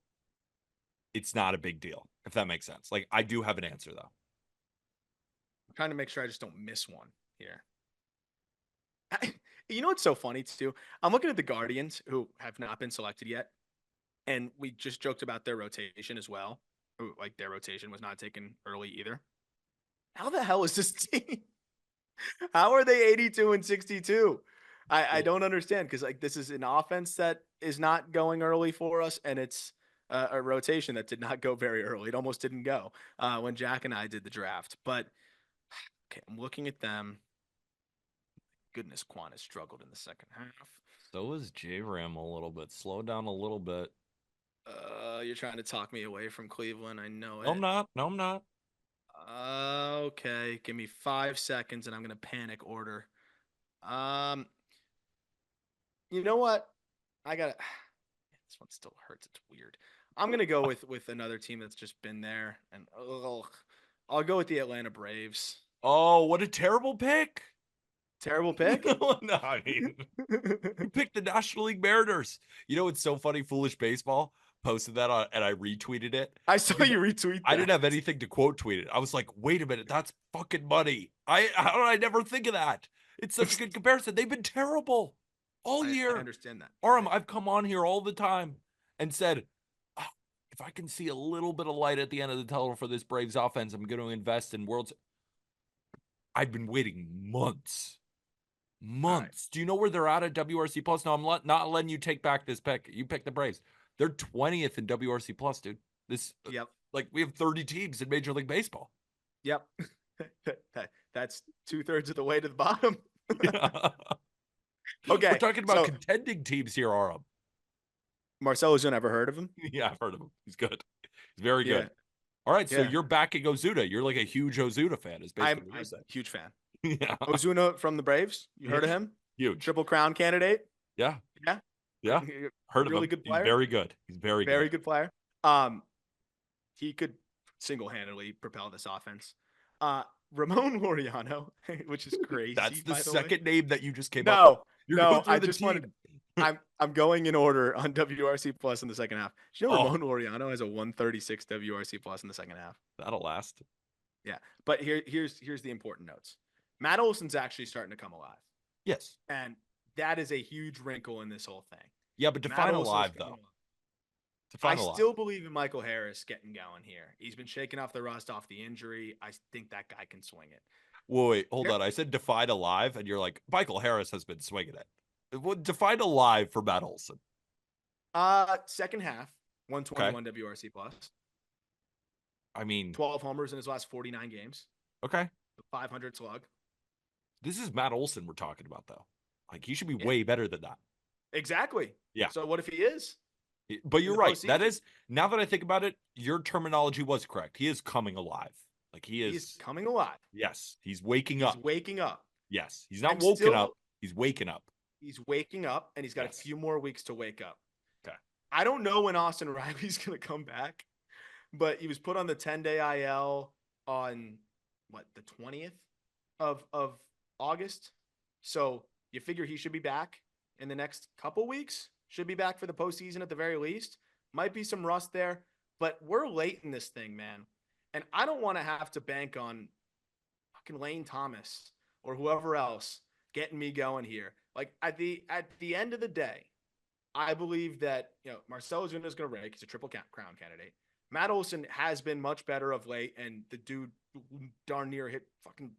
it's not a big deal, if that makes sense. Like, I do have an answer, though. I'm trying to make sure I just don't miss one here. You know what's so funny too? I'm looking at the Guardians who have not been selected yet, and we just joked about their rotation as well. Like their rotation was not taken early either. How the hell is this team? How are they 82 and 62? I Well, don't understand because like this is an offense that is not going early for us, and it's a rotation that did not go very early. It almost didn't go when Jack and I did the draft. But okay, I'm looking at them. Goodness, Quan has struggled in the second half. so is J-Ram a little bit. Slow down a little bit. You're trying to talk me away from Cleveland. I know No, I'm it. not. No, I'm not. Okay, give me 5 seconds, and I'm gonna panic order. Um, you know what? I got to This one still hurts. It's weird. I'm gonna go with another team that's just been there, and I'll go with the Atlanta Braves. Oh, what a terrible pick. Terrible pick. No, I mean, you picked the National League Mariners. You know, it's so funny. Foolish Baseball posted that on, and I retweeted it I saw because you retweet I didn't that. have anything to quote tweet it. I was like, wait a minute, that's fucking money. How did I never think of that? It's such a good comparison. They've been terrible all I year. understand that. Aram, I've come on here all the time and said, "Ah, if I can see a little bit of light at the end of the tunnel for this Braves offense, I'm going to invest in Worlds. I've been waiting months. All right. Months. Do you know where they're at WRC Plus? No, I'm not letting you take back this pick. You pick the Braves. They're 20th in WRC Plus, dude. This Yep. like we have 30 teams in Major League Baseball. Yep. That's 2/3 of the way to the bottom. Yeah. We're Okay, talking about so contending teams here, Aram. Marcell Ozuna, ever heard of him? Yeah, I've heard of him. He's good. He's very Yeah, good. All right, so yeah. you're backing Ozuna. You're like a huge Ozuna fan, is basically what you're I'm saying. huge fan. Yeah. Ozuna from the Braves. You heard of Yeah. him? Huge. Triple Crown candidate. Yeah. Yeah, Yeah. Heard of really him. good He's player. very good. He's very Very good. good player. He could single-handedly propel this offense. Ramon Laureano, which is That's crazy, the by the way. second name that you just came up with. No, You're going no, through I the just wanted. team. I'm going in order on WRC plus in the second half. Do you know Oh, Ramon Laureano has a 136 WRC plus in the second half? that'll last. Yeah, but here's the important notes. Matt Olson's actually starting to come alive, Yes. and that is a huge wrinkle in this whole thing. Yeah, but Matt define Olson's alive coming though. alive. I Define alive. still believe in Michael Harris getting going here. He's been shaking off the rust off the injury. I think that guy can swing it. Wait, hold Here, on. I said define alive, and you're like, Michael Harris has been swinging it. Well, define alive for Matt Olson. second half, Okay. 121 WRC plus, I mean, 12 homers in his last 49 games, okay. 500 slug. This is Matt Olson we're talking about, though. Like, he should be Yeah, way better than that. exactly. Yeah. So what if he is But in you're the right. That postseason? is, now that I think about it, your terminology was correct. He is coming alive. Like, he He's is, coming alive. yes, he's waking He's up. waking up. Yes. He's not I'm woken still up. He's waking up. He's waking up, and he's got Yes. a few more weeks to wake up. Okay. I don't know when Austin Riley's going to come back, but he was put on the 10-day IL on the 20th of August. So you figure he should be back in the next couple weeks. Should be back for the postseason at the very least. Might be some rust there, but we're late in this thing, man. And I don't want to have to bank on fucking Lane Thomas or whoever else getting me going here. Like at the end of the day, I believe that Marcell Ozuna is going to rake. He's a triple crown candidate. Matt Olson has been much better of late, and the dude darn near hit fucking.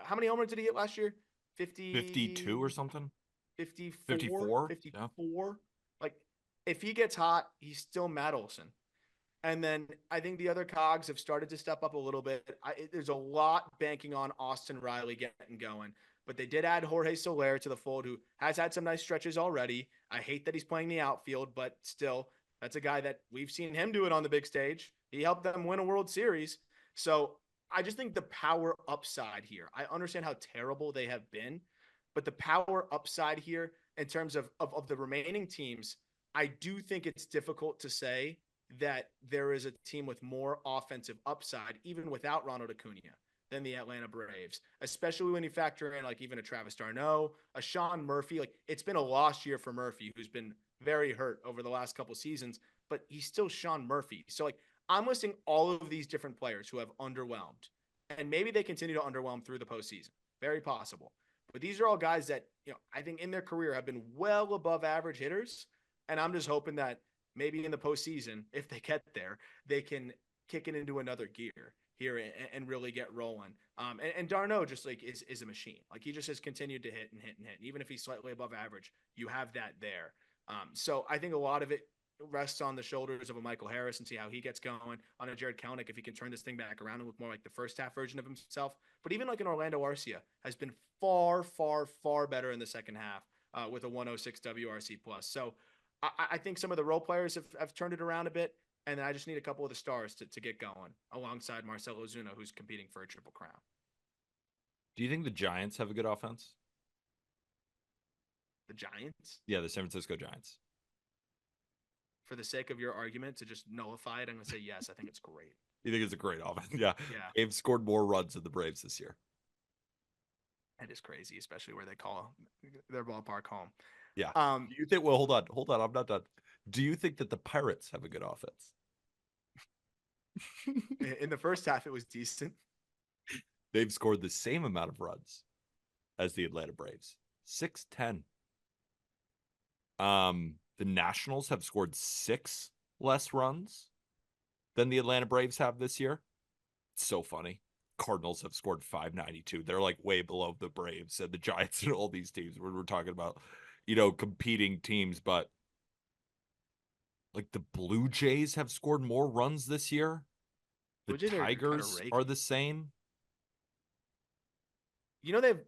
How many homers did he hit last year? 52 or something? 54? 54. Yeah. Like, if he gets hot, he's still Matt Olson. And then I think the other cogs have started to step up a little bit. There's a lot banking on Austin Riley getting going. But they did add Jorge Soler to the fold, who has had some nice stretches already. I hate that he's playing the outfield, but still, that's a guy that we've seen him do it on the big stage. He helped them win a World Series. So I just think the power upside here. I understand how terrible they have been, but the power upside here in terms of the remaining teams, I do think it's difficult to say that there is a team with more offensive upside, even without Ronald Acuna, than the Atlanta Braves, especially when you factor in like even a Travis d'Arnaud, a Sean Murphy. Like it's been a lost year for Murphy, who's been very hurt over the last couple seasons, but he's still Sean Murphy. So like I'm listing all of these different players who have underwhelmed, and maybe they continue to underwhelm through the postseason. Very possible. But these are all guys that, I think in their career have been well above average hitters. And I'm just hoping that maybe in the postseason, if they get there, they can kick it into another gear here and really get rolling. And d'Arnaud just like is a machine. Like he just has continued to hit and hit and hit. And even if he's slightly above average, you have that there. So I think a lot of it rests on the shoulders of a Michael Harris and see how he gets going, on a Jared Kelenic if he can turn this thing back around and look more like the first half version of himself. But even like an Orlando Arcia has been far, far, far better in the second half with a 106 WRC plus. So I think some of the role players have turned it around a bit. And then I just need a couple of the stars to get going alongside Marcell Ozuna, who's competing for a Triple Crown. Do you think the Giants have a good offense? The Giants? Yeah, the San Francisco Giants. For the sake of your argument to just nullify it, I'm going to say yes. I think it's great. You think it's a great offense? Yeah. Yeah. They've scored more runs than the Braves this year. That is crazy, especially where they call their ballpark home. Yeah. Do you think? Well, hold on. I'm not done. Do you think that the Pirates have a good offense? In the first half, it was decent. They've scored the same amount of runs as the Atlanta Braves, 610. The Nationals have scored 6 less runs than the Atlanta Braves have this year. It's so funny. Cardinals have scored 592. They're like way below the Braves and the Giants and all these teams. We're talking about, competing teams, but like the Blue Jays have scored more runs this year. The Tigers are the same. The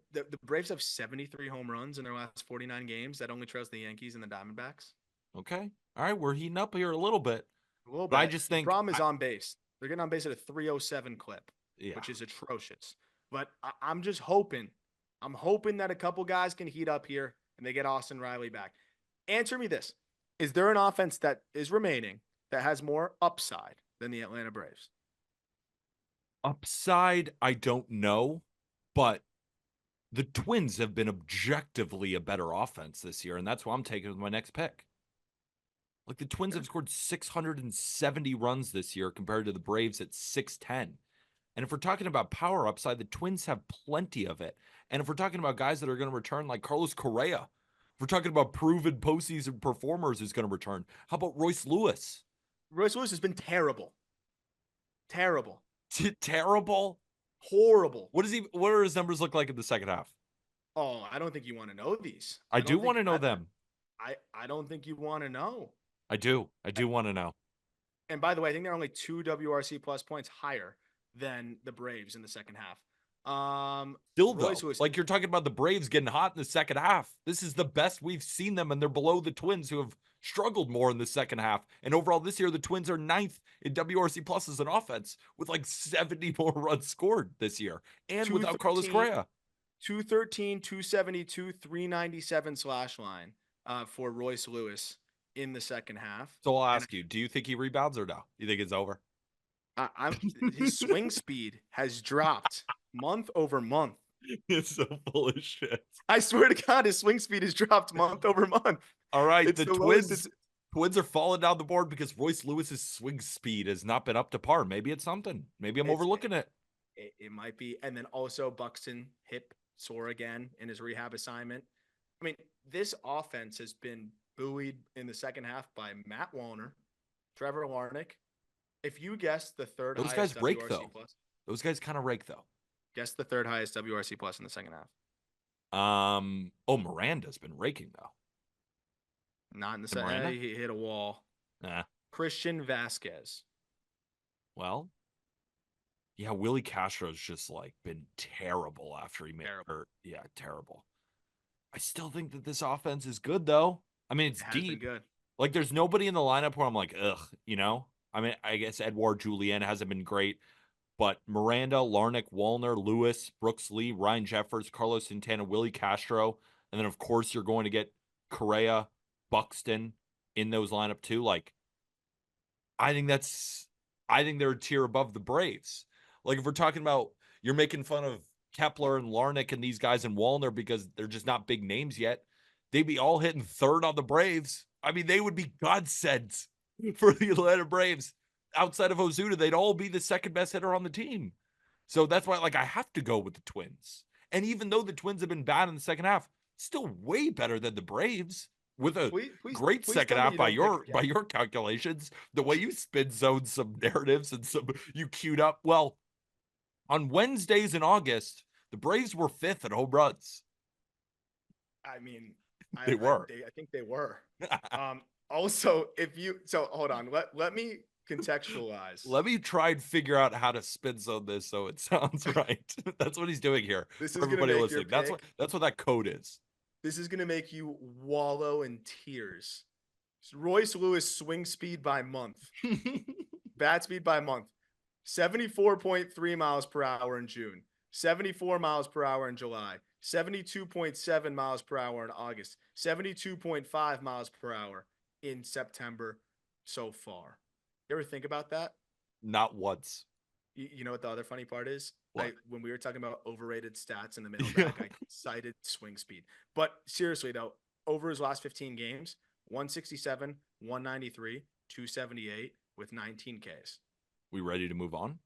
Braves have 73 home runs in their last 49 games. That only trails the Yankees and the Diamondbacks. Okay. All right. We're heating up here a little bit. But I just think the problem is on base. They're getting on base at a 307 clip, which is atrocious. But I'm just hoping. I'm hoping that a couple guys can heat up here and they get Austin Riley back. Answer me this. Is there an offense that is remaining that has more upside than the Atlanta Braves? Upside, I don't know, but the Twins have been objectively a better offense this year, and that's why I'm taking with my next pick. Like the Twins have scored 670 runs this year compared to the Braves at 610. And if we're talking about power upside, the Twins have plenty of it. And if we're talking about guys that are going to return like Carlos Correa, if we're talking about proven postseason performers who's going to return, how about Royce Lewis? Royce Lewis has been terrible. Terrible. Terrible? Horrible. What are his numbers look like in the second half? Oh, I don't think you want to know these. I do want to know them. I don't think you want to know. I do want to know. And by the way, I think they're only 2 WRC plus points higher than the Braves in the second half. Still though, like you're talking about the Braves getting hot in the second half. This is the best we've seen them, and they're below the Twins, who have struggled more in the second half. And overall this year, the Twins are 9th in WRC plus as an offense with like 70 more runs scored this year, and without Carlos Correa. 213, 272, 397 slash line for Royce Lewis in the second half. So I'll ask you, do you think he rebounds or no? You think it's over? His swing speed has dropped month over month. It's so full of shit. I swear to God, his swing speed has dropped month over month. All right, the Twins are falling down the board because Royce Lewis's swing speed has not been up to par. Maybe it's something. Maybe I'm overlooking it. It might be. And then also Buxton hip sore again in his rehab assignment. I mean, this offense has been buoyed in the second half by Matt Wallner, Trevor Larnach. If you guess the third highest guys rake WRC though. Plus, those guys kind of rake though. Guess the third highest WRC plus in the second half. Miranda's been raking though. Not in the second half. He hit a wall. Nah. Christian Vasquez. Well, yeah, Willie Castro's just like been terrible after he made hurt. Yeah, terrible. I still think that this offense is good though. I mean, it's deep. Good. Like there's nobody in the lineup where I'm like, ugh, I mean, I guess Edouard Julien hasn't been great. But Miranda, Larnick, Wallner, Lewis, Brooks Lee, Ryan Jeffers, Carlos Santana, Willie Castro, and then of course you're going to get Correa, Buxton in those lineup too. Like, I think that's I think they're a tier above the Braves. Like if we're talking about you're making fun of Kepler and Larnick and these guys in Wallner because they're just not big names yet, they'd be all hitting third on the Braves. I mean, they would be godsends for the Atlanta Braves. Outside of Ozuna, they'd all be the second best hitter on the team. So that's why, like, I have to go with the Twins. And even though the Twins have been bad in the second half, still way better than the Braves with a great Please second tell me half you by don't pick by again. your calculations. The way you spin zone some narratives and some you queued up. Well, on Wednesdays in August, the Braves were fifth at home runs. I mean, They were. I think they were. Also, so hold on, let me contextualize. Let me try and figure out how to spin zone this so it sounds right. That's what he's doing here This for is gonna everybody make your listening. pick. That's what that code is. This is gonna make you wallow in tears. Royce Lewis swing speed by month, bat speed by month, 74.3 miles per hour in June, 74 miles per hour in July, 72.7 miles per hour in August, 72.5 miles per hour in September so far. You ever think about that? Not once. You know what the other funny part is? What? When we were talking about overrated stats in the mailbag, I cited swing speed. But seriously though, over his last 15 games, 167, 193, 278 with 19 Ks. We ready to move on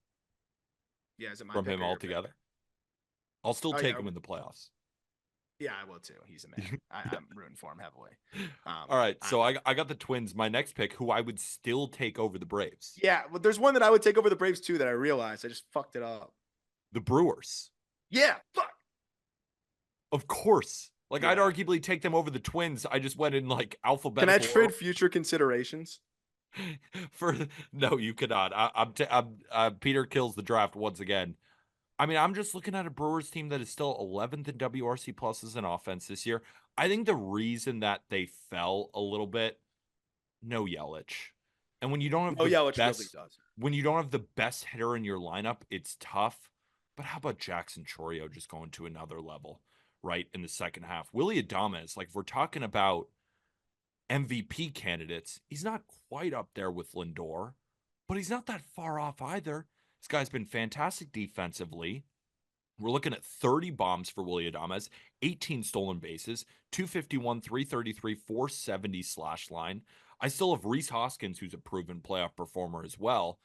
Yeah, is it my from pick him or your pick? altogether? I'll still Oh take yeah, him in the playoffs. yeah, I will too. He's a man. I'm rooting for him heavily. All right, so I got the Twins. My next pick, who I would still take over the Braves, Yeah, but there's one that I would take over the Braves too that I realized I just fucked it up. the Brewers. Yeah, fuck. Of course. Like I'd Yeah. arguably take them over the Twins. I just went in like Can I alphabetical trade future considerations? for no, you cannot. Peter kills the draft once again. I mean, I'm just looking at a Brewers team that is still 11th in WRC pluses in offense this year. I think the reason that they fell a little bit, no Yelich. And when you don't have Oh, the Yelich really best does. when you don't have the best hitter in your lineup, it's tough. But how about Jackson Chorio just going to another level, right? In the second half. Willie Adames, like if we're talking about MVP candidates, he's not quite up there with Lindor, but he's not that far off either. This guy's been fantastic defensively. We're looking at 30 bombs for Willie Adames, 18 stolen bases, 251, 333, 470 slash line. I still have Reese Hoskins, who's a proven playoff performer as well.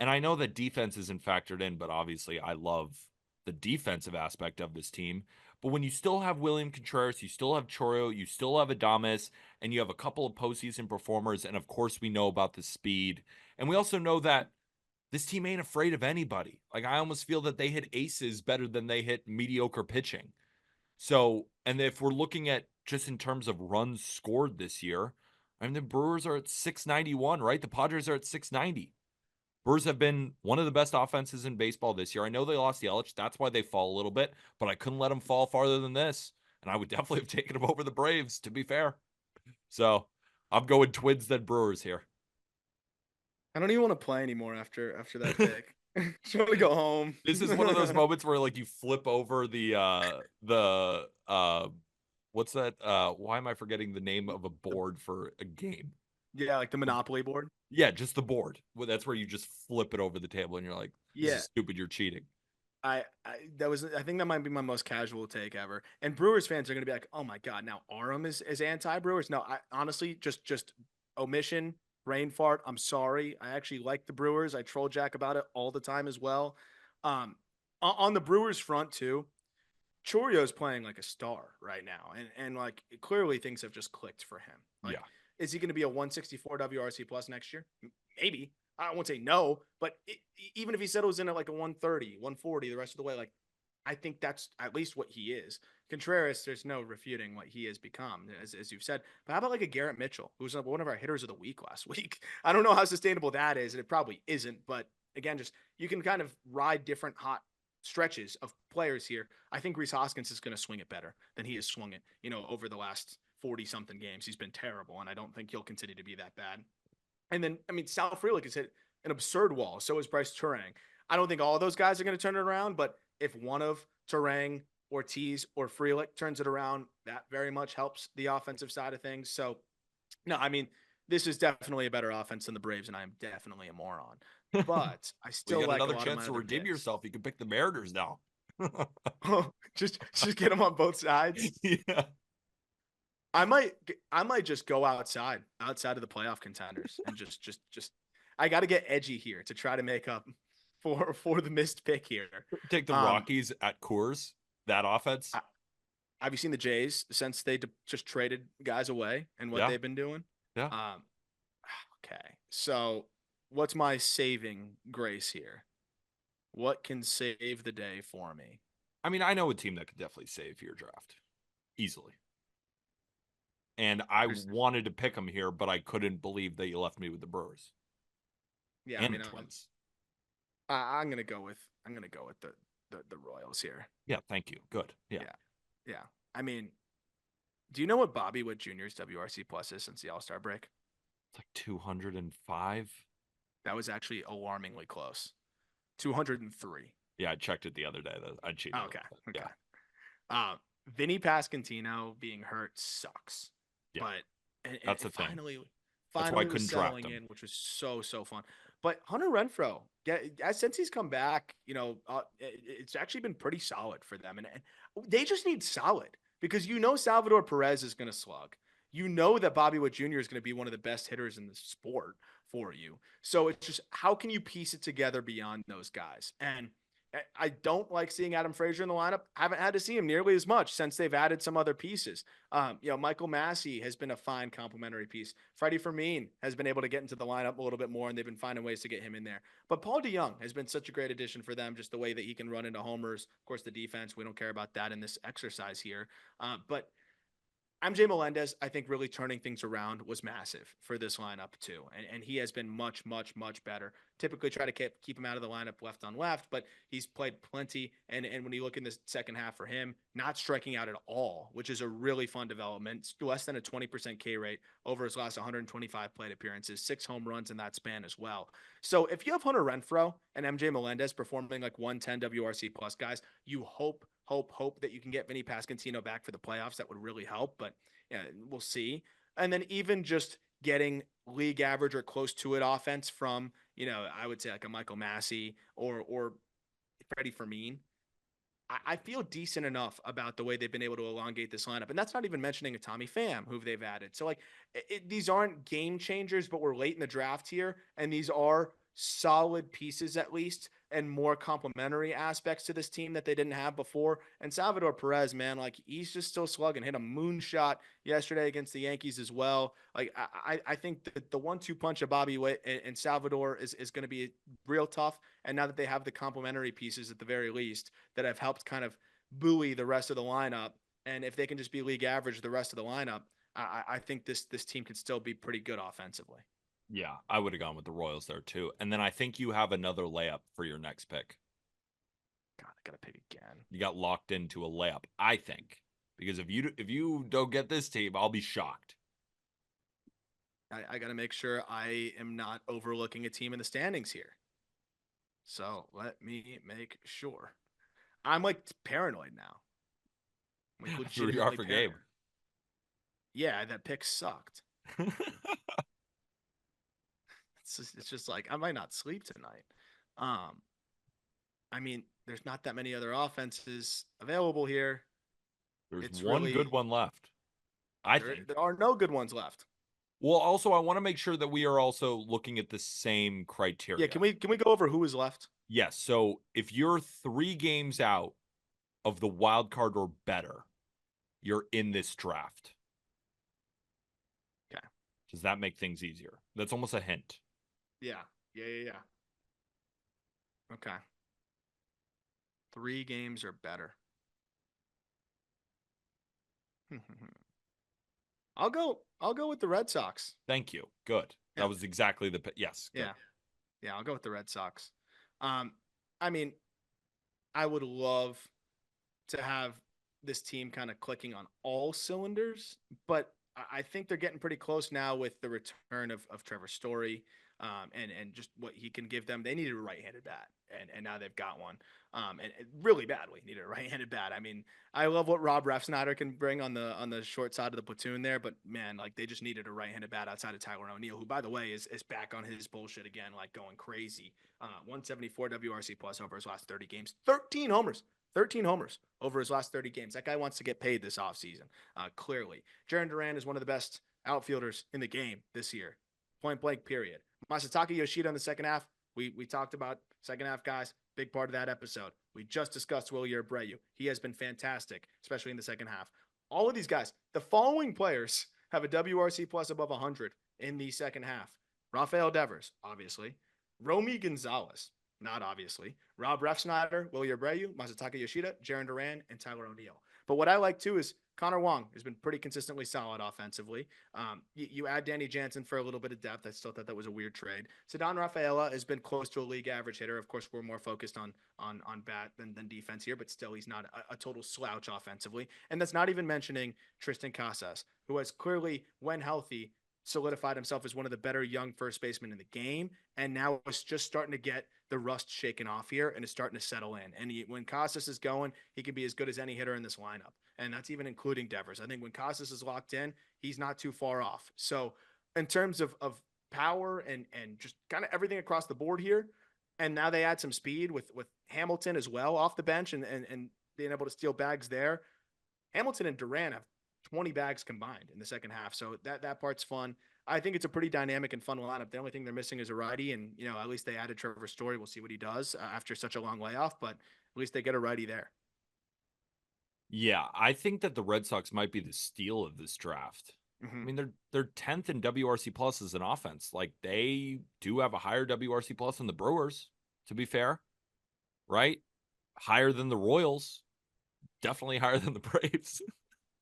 And I know that defense isn't factored in, but obviously I love the defensive aspect of this team. But when you still have William Contreras, you still have Choro, you still have Adames, and you have a couple of postseason performers, and of course we know about the speed. And we also know that this team ain't afraid of anybody. Like I almost feel that they hit aces better than they hit mediocre pitching. So, and if we're looking at just in terms of runs scored this year, I mean the Brewers are at 691, right? The Padres are at 690. Brewers have been one of the best offenses in baseball this year. I know they lost Yelich. That's why they fall a little bit, but I couldn't let them fall farther than this. And I would definitely have taken them over the Braves, to be fair. So I'm going Twins then Brewers here. I don't even want to play anymore after that pick. Just want to go home. This is one of those moments where like you flip over what's that? Why am I forgetting the name of a board for a game? Yeah, like the Monopoly board. Yeah, just the board. Well, that's where you just flip it over the table and you're like, this Yeah. is stupid, you're cheating. I think that might be my most casual take ever. And Brewers fans are gonna be like, oh my god, now Aram is anti-Brewers. No, I honestly just omission, brain fart. I'm sorry. I actually like the Brewers. I troll Jack about it all the time as well. On the Brewers front too, Chorio's playing like a star right now, and like clearly things have just clicked for him. Like, Yeah. is he going to be a 164 WRC plus next year? Maybe. I won't say no, but even if he settles in at like a 130, 140 the rest of the way, like I think that's at least what he is. Contreras, there's no refuting what he has become, as you've said. But how about like a Garrett Mitchell, who was one of our hitters of the week last week? I don't know how sustainable that is, and it probably isn't. But again, just you can kind of ride different hot stretches of players here. I think Reese Hoskins is going to swing it better than he has swung it, over the last 40 something games. He's been terrible, and I don't think he'll continue to be that bad. And then, I mean, Sal Frelick has hit an absurd wall. So is Bryce Turang. I don't think all of those guys are going to turn it around, but if one of Terang, Ortiz, or Frelick turns it around, that very much helps the offensive side of things. So, no, I mean, this is definitely a better offense than the Braves, and I am definitely a moron. But I Well, you still got like a another lot of chance my to other redeem picks. yourself. You can pick the Mariners now. just get them on both sides. Yeah. I might just go outside of the playoff contenders and just I got to get edgy here to try to make up for the missed pick here. Take the Um, Rockies at Coors, that offense. I, have you seen the Jays since they just traded guys away and what Yeah. they've been doing? Yeah. Um, okay, so what's my saving grace here? What can save the day for me? I mean, I know a team that could definitely save your draft easily. And I There's, wanted to pick them here, but I couldn't believe that you left me with the Brewers yeah, I and mean, the Twins. I'm gonna go with the Royals here. Yeah, thank you. Good. Yeah. Yeah, yeah. I mean, do you know what Bobby Witt Jr.'s WRC plus is since the All Star break? It's like 205. That was actually alarmingly close. 203. Yeah, I checked it the other day. I cheated. Oh, okay. Okay. Yeah. Vinny Pasquantino being hurt sucks. Yeah. But and That's the it thing. finally That's why I was couldn't draft settling him. in, which was so fun. But Hunter Renfroe, since he's come back, it's actually been pretty solid for them, and they just need solid because Salvador Perez is going to slug. You know that Bobby Witt Jr. is going to be one of the best hitters in the sport for you. So it's just how can you piece it together beyond those guys? And I don't like seeing Adam Frazier in the lineup. I haven't had to see him nearly as much since they've added some other pieces. Michael Massey has been a fine complementary piece. Freddie Fermin has been able to get into the lineup a little bit more, and they've been finding ways to get him in there. But Paul DeYoung has been such a great addition for them, just the way that he can run into homers. Of course, the defense, we don't care about that in this exercise here. But MJ Melendez, I think, really turning things around was massive for this lineup too, and he has been much better. Typically, try to keep him out of the lineup left on left, but he's played plenty. And when you look in the second half for him, not striking out at all, which is a really fun development. It's less than a 20% K rate over his last 125 plate appearances, 6 home runs in that span as well. So if you have Hunter Renfroe and MJ Melendez performing like 110 WRC plus guys, you hope that you can get Vinny Pasquantino back for the playoffs. That would really help, but yeah, we'll see. And then even just getting league average or close to it offense from, I would say like a Michael Massey or Freddie Fermin. I feel decent enough about the way they've been able to elongate this lineup. And that's not even mentioning a Tommy Pham, who they've added. So, these aren't game changers, but we're late in the draft here. And these are solid pieces, at least, and more complementary aspects to this team that they didn't have before. And Salvador Perez, man, he's just still slugging. Hit a moonshot yesterday against the Yankees as well. I think the 1-2 punch of Bobby Witt and Salvador is going to be real tough. And now that they have the complementary pieces at the very least that have helped kind of buoy the rest of the lineup, and if they can just be league average the rest of the lineup, I think this team can still be pretty good offensively. Yeah, I would have gone with the Royals there too. And then I think you have another layup for your next pick. God, I gotta pick again. You got locked into a layup, I think, because if you don't get this team, I'll be shocked. I gotta make sure I am not overlooking a team in the standings here. So let me make sure. I'm paranoid now. I'm legitimately paranoid. Game. Yeah, that pick sucked. It's just I might not sleep tonight. I mean, there's not that many other offenses available here. There's one good one left. I think there are no good ones left. Well, also, I want to make sure that we are also looking at the same criteria. Yeah, can we go over who is left? Yes. So if you're 3 games out of the wild card or better, you're in this draft. Okay. Does that make things easier? That's almost a hint. Yeah. Okay. 3 games or better. I'll go with the Red Sox. Thank you. Good. Yeah. That was exactly the yes. Good. Yeah, I'll go with the Red Sox. I mean, I would love to have this team kind of clicking on all cylinders, but I think they're getting pretty close now with the return of Trevor Story. and just what he can give them. They needed a right-handed bat, and now they've got one. And really badly needed a right-handed bat. I mean, I love what Rob Refsnyder can bring on the short side of the platoon there, but man, like they just needed a right-handed bat outside of Tyler O'Neill, who by the way is back on his bullshit again, like going crazy. 174 WRC plus over his last 30 games, 13 homers. 13 homers over his last 30 games. That guy wants to get paid this offseason, clearly. Jarren Duran is one of the best outfielders in the game this year. Point blank, period. Masataka Yoshida in the second half. We talked about second half guys, big part of that episode. We just discussed Wilyer Abreu. He has been fantastic, especially in the second half. All of these guys, the following players have a WRC plus above 100 in the second half. Rafael Devers, obviously. Romy Gonzalez, not obviously. Rob Refsnyder, Wilyer Abreu, Masataka Yoshida, Jarren Duran, and Tyler O'Neill. But what I like too is Connor Wong has been pretty consistently solid offensively. You add Danny Jansen for a little bit of depth. I still thought that was a weird trade. Ceddanne Rafaela has been close to a league average hitter. Of course, we're more focused on bat than defense here, but still he's not a total slouch offensively. And that's not even mentioning Tristan Casas, who has clearly, when healthy, solidified himself as one of the better young first basemen in the game, and now is just starting to get the rust shaken off here and is starting to settle in. And when Casas is going, he can be as good as any hitter in this lineup, and that's even including Devers. I think when Casas is locked in, he's not too far off. So in terms of power and just kind of everything across the board here, and now they add some speed with Hamilton as well off the bench and being able to steal bags there. Hamilton and Duran have 20 bags combined in the second half. So that part's fun. I think it's a pretty dynamic and fun lineup. The only thing they're missing is a righty, and at least they added Trevor Story. We'll see what he does after such a long layoff, but at least they get a righty there. Yeah, I think that the Red Sox might be the steal of this draft. Mm-hmm. I mean, they're 10th in WRC plus as an offense. Like they do have a higher WRC plus than the Brewers, to be fair, right? Higher than the Royals, definitely higher than the Braves.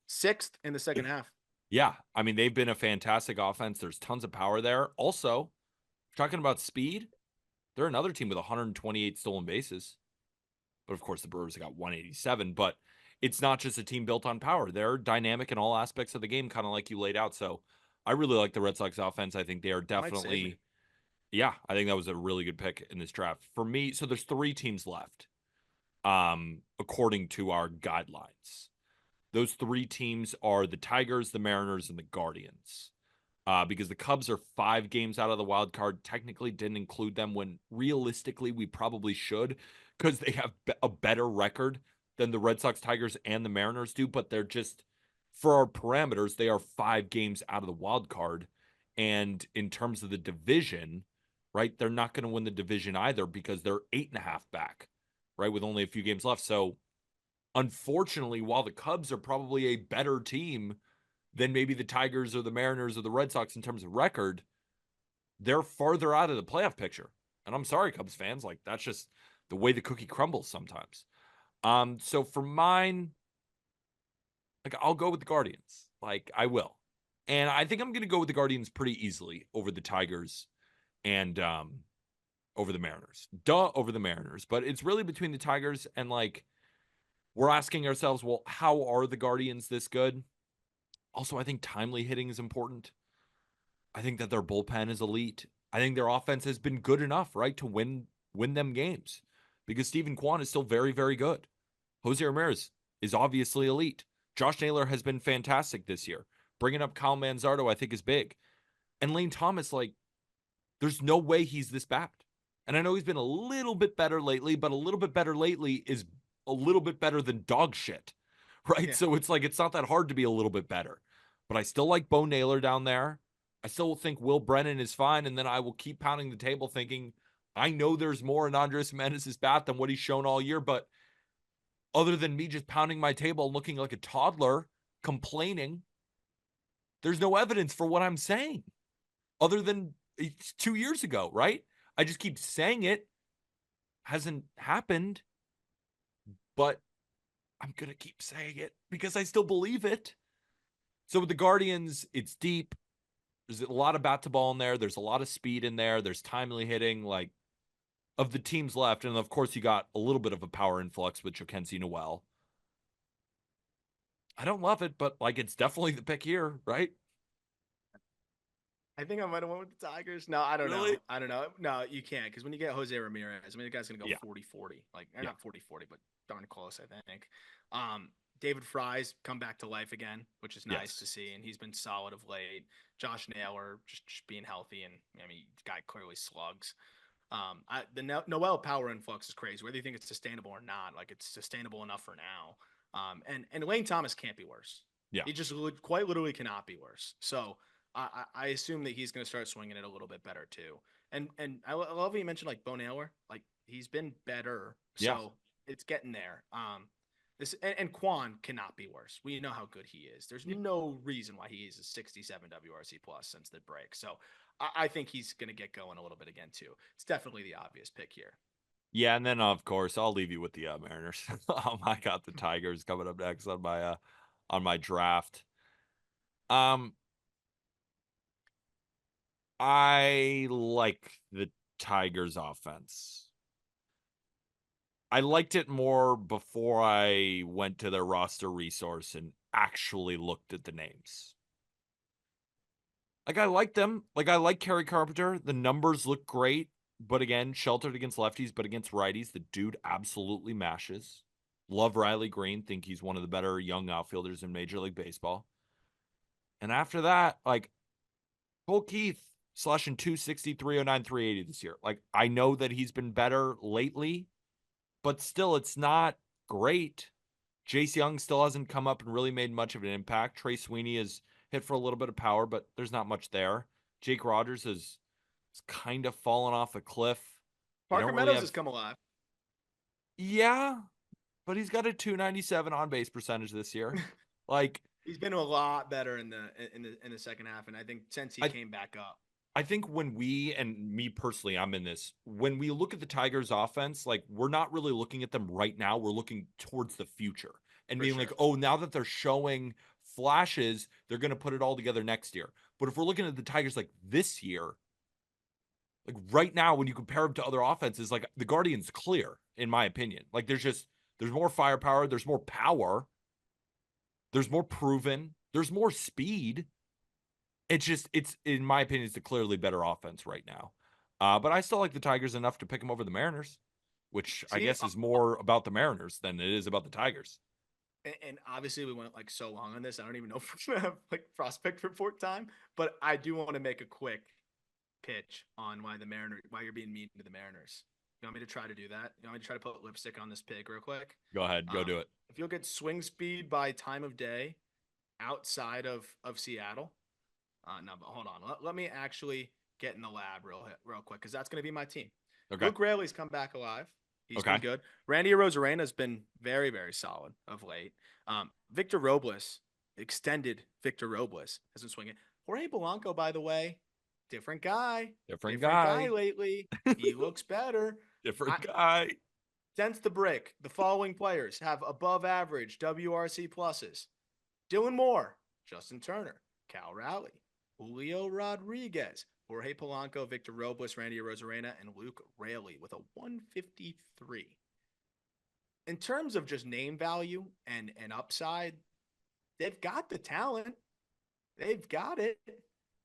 6th in the second half. Yeah, I mean, they've been a fantastic offense. There's tons of power there. Also, talking about speed, they're another team with 128 stolen bases. But of course, the Brewers got 187. But it's not just a team built on power. They're dynamic in all aspects of the game, kind of like you laid out. So I really like the Red Sox offense. I think they are definitely, yeah, I think that was a really good pick in this draft. For me, so there's 3 teams left, according to our guidelines. Those 3 teams are the Tigers, the Mariners, and the Guardians. Because the Cubs are 5 games out of the wild card, technically didn't include them when realistically we probably should, because they have a better record than the Red Sox, Tigers, and the Mariners do. But they're just, for our parameters, they are 5 games out of the wild card. And in terms of the division, right, they're not going to win the division either because they're 8.5 back, right, with only a few games left. So unfortunately, while the Cubs are probably a better team than maybe the Tigers or the Mariners or the Red Sox in terms of record, they're farther out of the playoff picture. And I'm sorry, Cubs fans, like that's just the way the cookie crumbles sometimes. So for mine, like I'll go with the Guardians. Like I will. And I think I'm going to go with the Guardians pretty easily over the Tigers and over the Mariners. Over the Mariners. But it's really between the Tigers and like, we're asking ourselves, well, how are the Guardians this good? Also, I think timely hitting is important. I think that their bullpen is elite. I think their offense has been good enough, right, to win them games because Stephen Kwan is still very, very good. Jose Ramirez is obviously elite. Josh Naylor has been fantastic this year. Bringing up Kyle Manzardo, I think, is big. And Lane Thomas, like, there's no way he's this bad. And I know he's been a little bit better lately, but a little bit better lately is a little bit better than dog shit, right? Yeah. So it's like, it's not that hard to be a little bit better. But I still like Bo Naylor down there. I still think Will Brennan is fine. And then I will keep pounding the table thinking, I know there's more in Andres Menez's bat than what he's shown all year. But other than me just pounding my table looking like a toddler complaining, there's no evidence for what I'm saying other than it's 2 years ago, right? I just keep saying it. Hasn't happened. But I'm going to keep saying it because I still believe it. So with the Guardians, it's deep. There's a lot of bat to ball in there. There's a lot of speed in there. There's timely hitting, like, of the teams left. And of course, you got a little bit of a power influx with Jhokenzie Noel. I don't love it, but, like, it's definitely the pick here, right? I think I might have went with the Tigers. No, I don't know. Really? I don't know. No, you can't because when you get Jose Ramirez, I mean, the guy's going to go Yeah. 40-40. Like, they're Yeah. not 40-40, but darn close, I think. David Fry's come back to life again, which is nice to Yes. see, and he's been solid of late. Josh Naylor just being healthy, and I mean, the guy clearly slugs. The Noel power influx is crazy. Whether you think it's sustainable or not, like it's sustainable enough for now. And Lane Thomas can't be worse. Yeah. He just quite literally cannot be worse. So I assume that he's going to start swinging it a little bit better too. And I love what you mentioned like Bo Naylor. Like he's been better, Yeah. so it's getting there. And Quan cannot be worse. We know how good he is. There's no reason why he is a 67 WRC plus since the break. So I think he's going to get going a little bit again too. It's definitely the obvious pick here. Yeah, and then of course I'll leave you with the Mariners. I got the Tigers coming up next on my draft. Um, I like the Tigers offense. I liked it more before I went to their roster resource and actually looked at the names. Like I like them. Like I like Kerry Carpenter. The numbers look great, but again, sheltered against lefties, but against righties, the dude absolutely mashes. Love Riley Green. Think he's one of the better young outfielders in Major League Baseball. And after that, like Cole Keith slashing 260, 309, 380 this year. Like I know that he's been better lately, but still it's not great. Jace Young still hasn't come up and really made much of an impact. Trey Sweeney has hit for a little bit of power, but there's not much there. Jake Rogers has kind of fallen off a cliff. They Parker don't really Meadows have. has come alive. Yeah, but he's got a 297 on base percentage this year. Like He's been a lot better in the second half, and I think since he I came back up. I think when we, and me personally, I'm in this, when we look at the Tigers offense, like we're not really looking at them right now. We're looking towards the future and For being like, sure. oh, now that they're showing flashes, they're going to put it all together next year. But if we're looking at the Tigers like this year, like right now, when you compare them to other offenses, like the Guardians clear, in my opinion. Like there's more firepower, there's more power, there's more proven, there's more speed. It's in my opinion, it's a clearly better offense right now. But I still like the Tigers enough to pick them over the Mariners, which I See, guess is more about the Mariners than it is about the Tigers. and obviously we went like so long on this. I don't even know if we're gonna have like prospect report time, but I do want to make a quick pitch on why you're being mean to the Mariners. You want me to try to do that? You want me to try to put lipstick on this pig real quick? Go ahead, go do it. If you'll get swing speed by time of day outside of Seattle, no, but hold on. Let me actually get in the lab real quick because that's going to be my team. Okay. Luke Raley's come back alive. He's Okay. been good. Randy Arozarena has been very, very solid of late. Victor Robles, extended Victor Robles, has been swinging. Jorge Polanco, by the way, different guy. Different guy. Lately. He looks better. Different guy. Since the break, the following players have above average WRC pluses: Dylan Moore, Justin Turner, Cal Raleigh, Julio Rodriguez, Jorge Polanco, Victor Robles, Randy Arozarena, and Luke Raley with a 153. In terms of just name value and upside, they've got the talent. They've got it.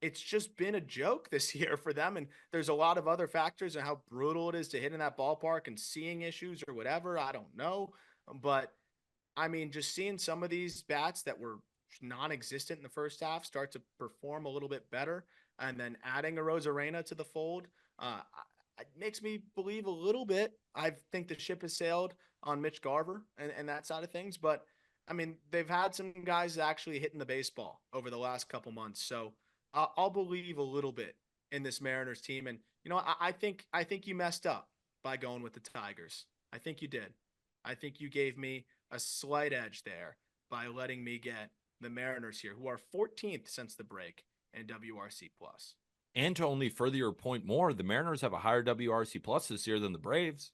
It's just been a joke this year for them. And there's a lot of other factors and how brutal it is to hit in that ballpark and seeing issues or whatever. I don't know. But I mean, just seeing some of these bats that were non-existent in the first half start to perform a little bit better, and then adding a Rosarena to the fold, it makes me believe a little bit. I think the ship has sailed on Mitch Garver and that side of things, but I mean, they've had some guys actually hitting the baseball over the last couple months, so I'll believe a little bit in this Mariners team. And you know, I think you messed up by going with the Tigers. I think you did. I think you gave me a slight edge there by letting me get the Mariners here, who are 14th since the break in WRC plus. And to only further your point more, the Mariners have a higher WRC plus this year than the Braves.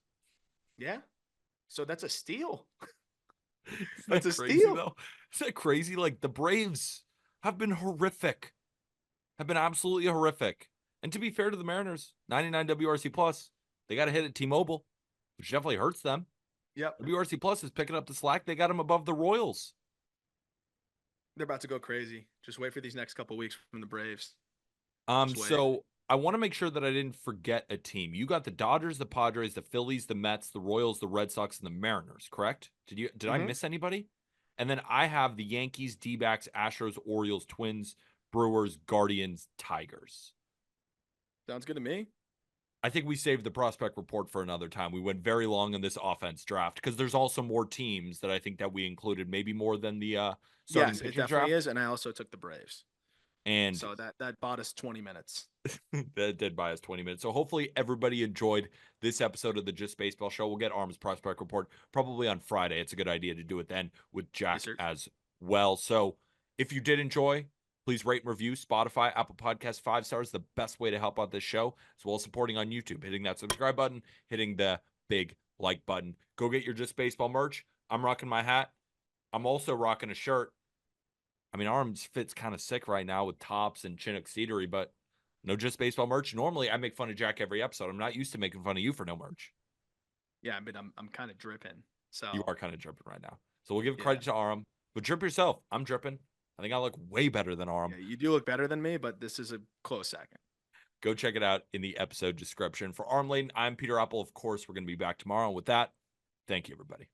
Yeah. So that's a steal. That's a crazy steal. though. Is that crazy? Like the Braves have been horrific. Have been absolutely horrific. And to be fair to the Mariners, 99 WRC plus, they got to hit at T-Mobile, which definitely hurts them. Yep. WRC plus is picking up the slack. They got them above the Royals. They're about to go crazy. Just wait for these next couple weeks from the Braves. Sway. So I want to make sure that I didn't forget a team. You got the Dodgers, the Padres, the Phillies, the Mets, the Royals, the Red Sox, and the Mariners, correct? Did I Hmm. miss anybody? And then I have the Yankees, D-backs, Astros, Orioles, Twins, Brewers, Guardians, Tigers. Sounds good to me. I think we saved the prospect report for another time. We went very long in this offense draft because there's also more teams that I think that we included, maybe more than the starting Yes, it pitcher definitely draft. is. And I also took the Braves. And So that bought us 20 minutes. that did buy us 20 minutes. So hopefully everybody enjoyed this episode of the Just Baseball Show. We'll get Arm's prospect report probably on Friday. It's a good idea to do it then with Yes, Jack sir. as well. So if you did enjoy, please rate and review Spotify, Apple Podcasts, 5 stars, the best way to help out this show, as well as supporting on YouTube, hitting that subscribe button, hitting the big like button. Go get your Just Baseball merch. I'm rocking my hat. I'm also rocking a shirt. I mean, Arms fits kind of sick right now with tops and Chinook Cedary, but no Just Baseball merch. Normally, I make fun of Jack every episode. I'm not used to making fun of you for no merch. Yeah, I mean, I'm kind of dripping. You So are kind of dripping right now. So we'll give yeah. credit to Aram, but drip yourself. I'm dripping. I think I look way better than Aram. Yeah, you do look better than me, but this is a close second. Go check it out in the episode description. For Arm Layden, I'm Peter Apple. Of course, we're going to be back tomorrow. And with that, thank you, everybody.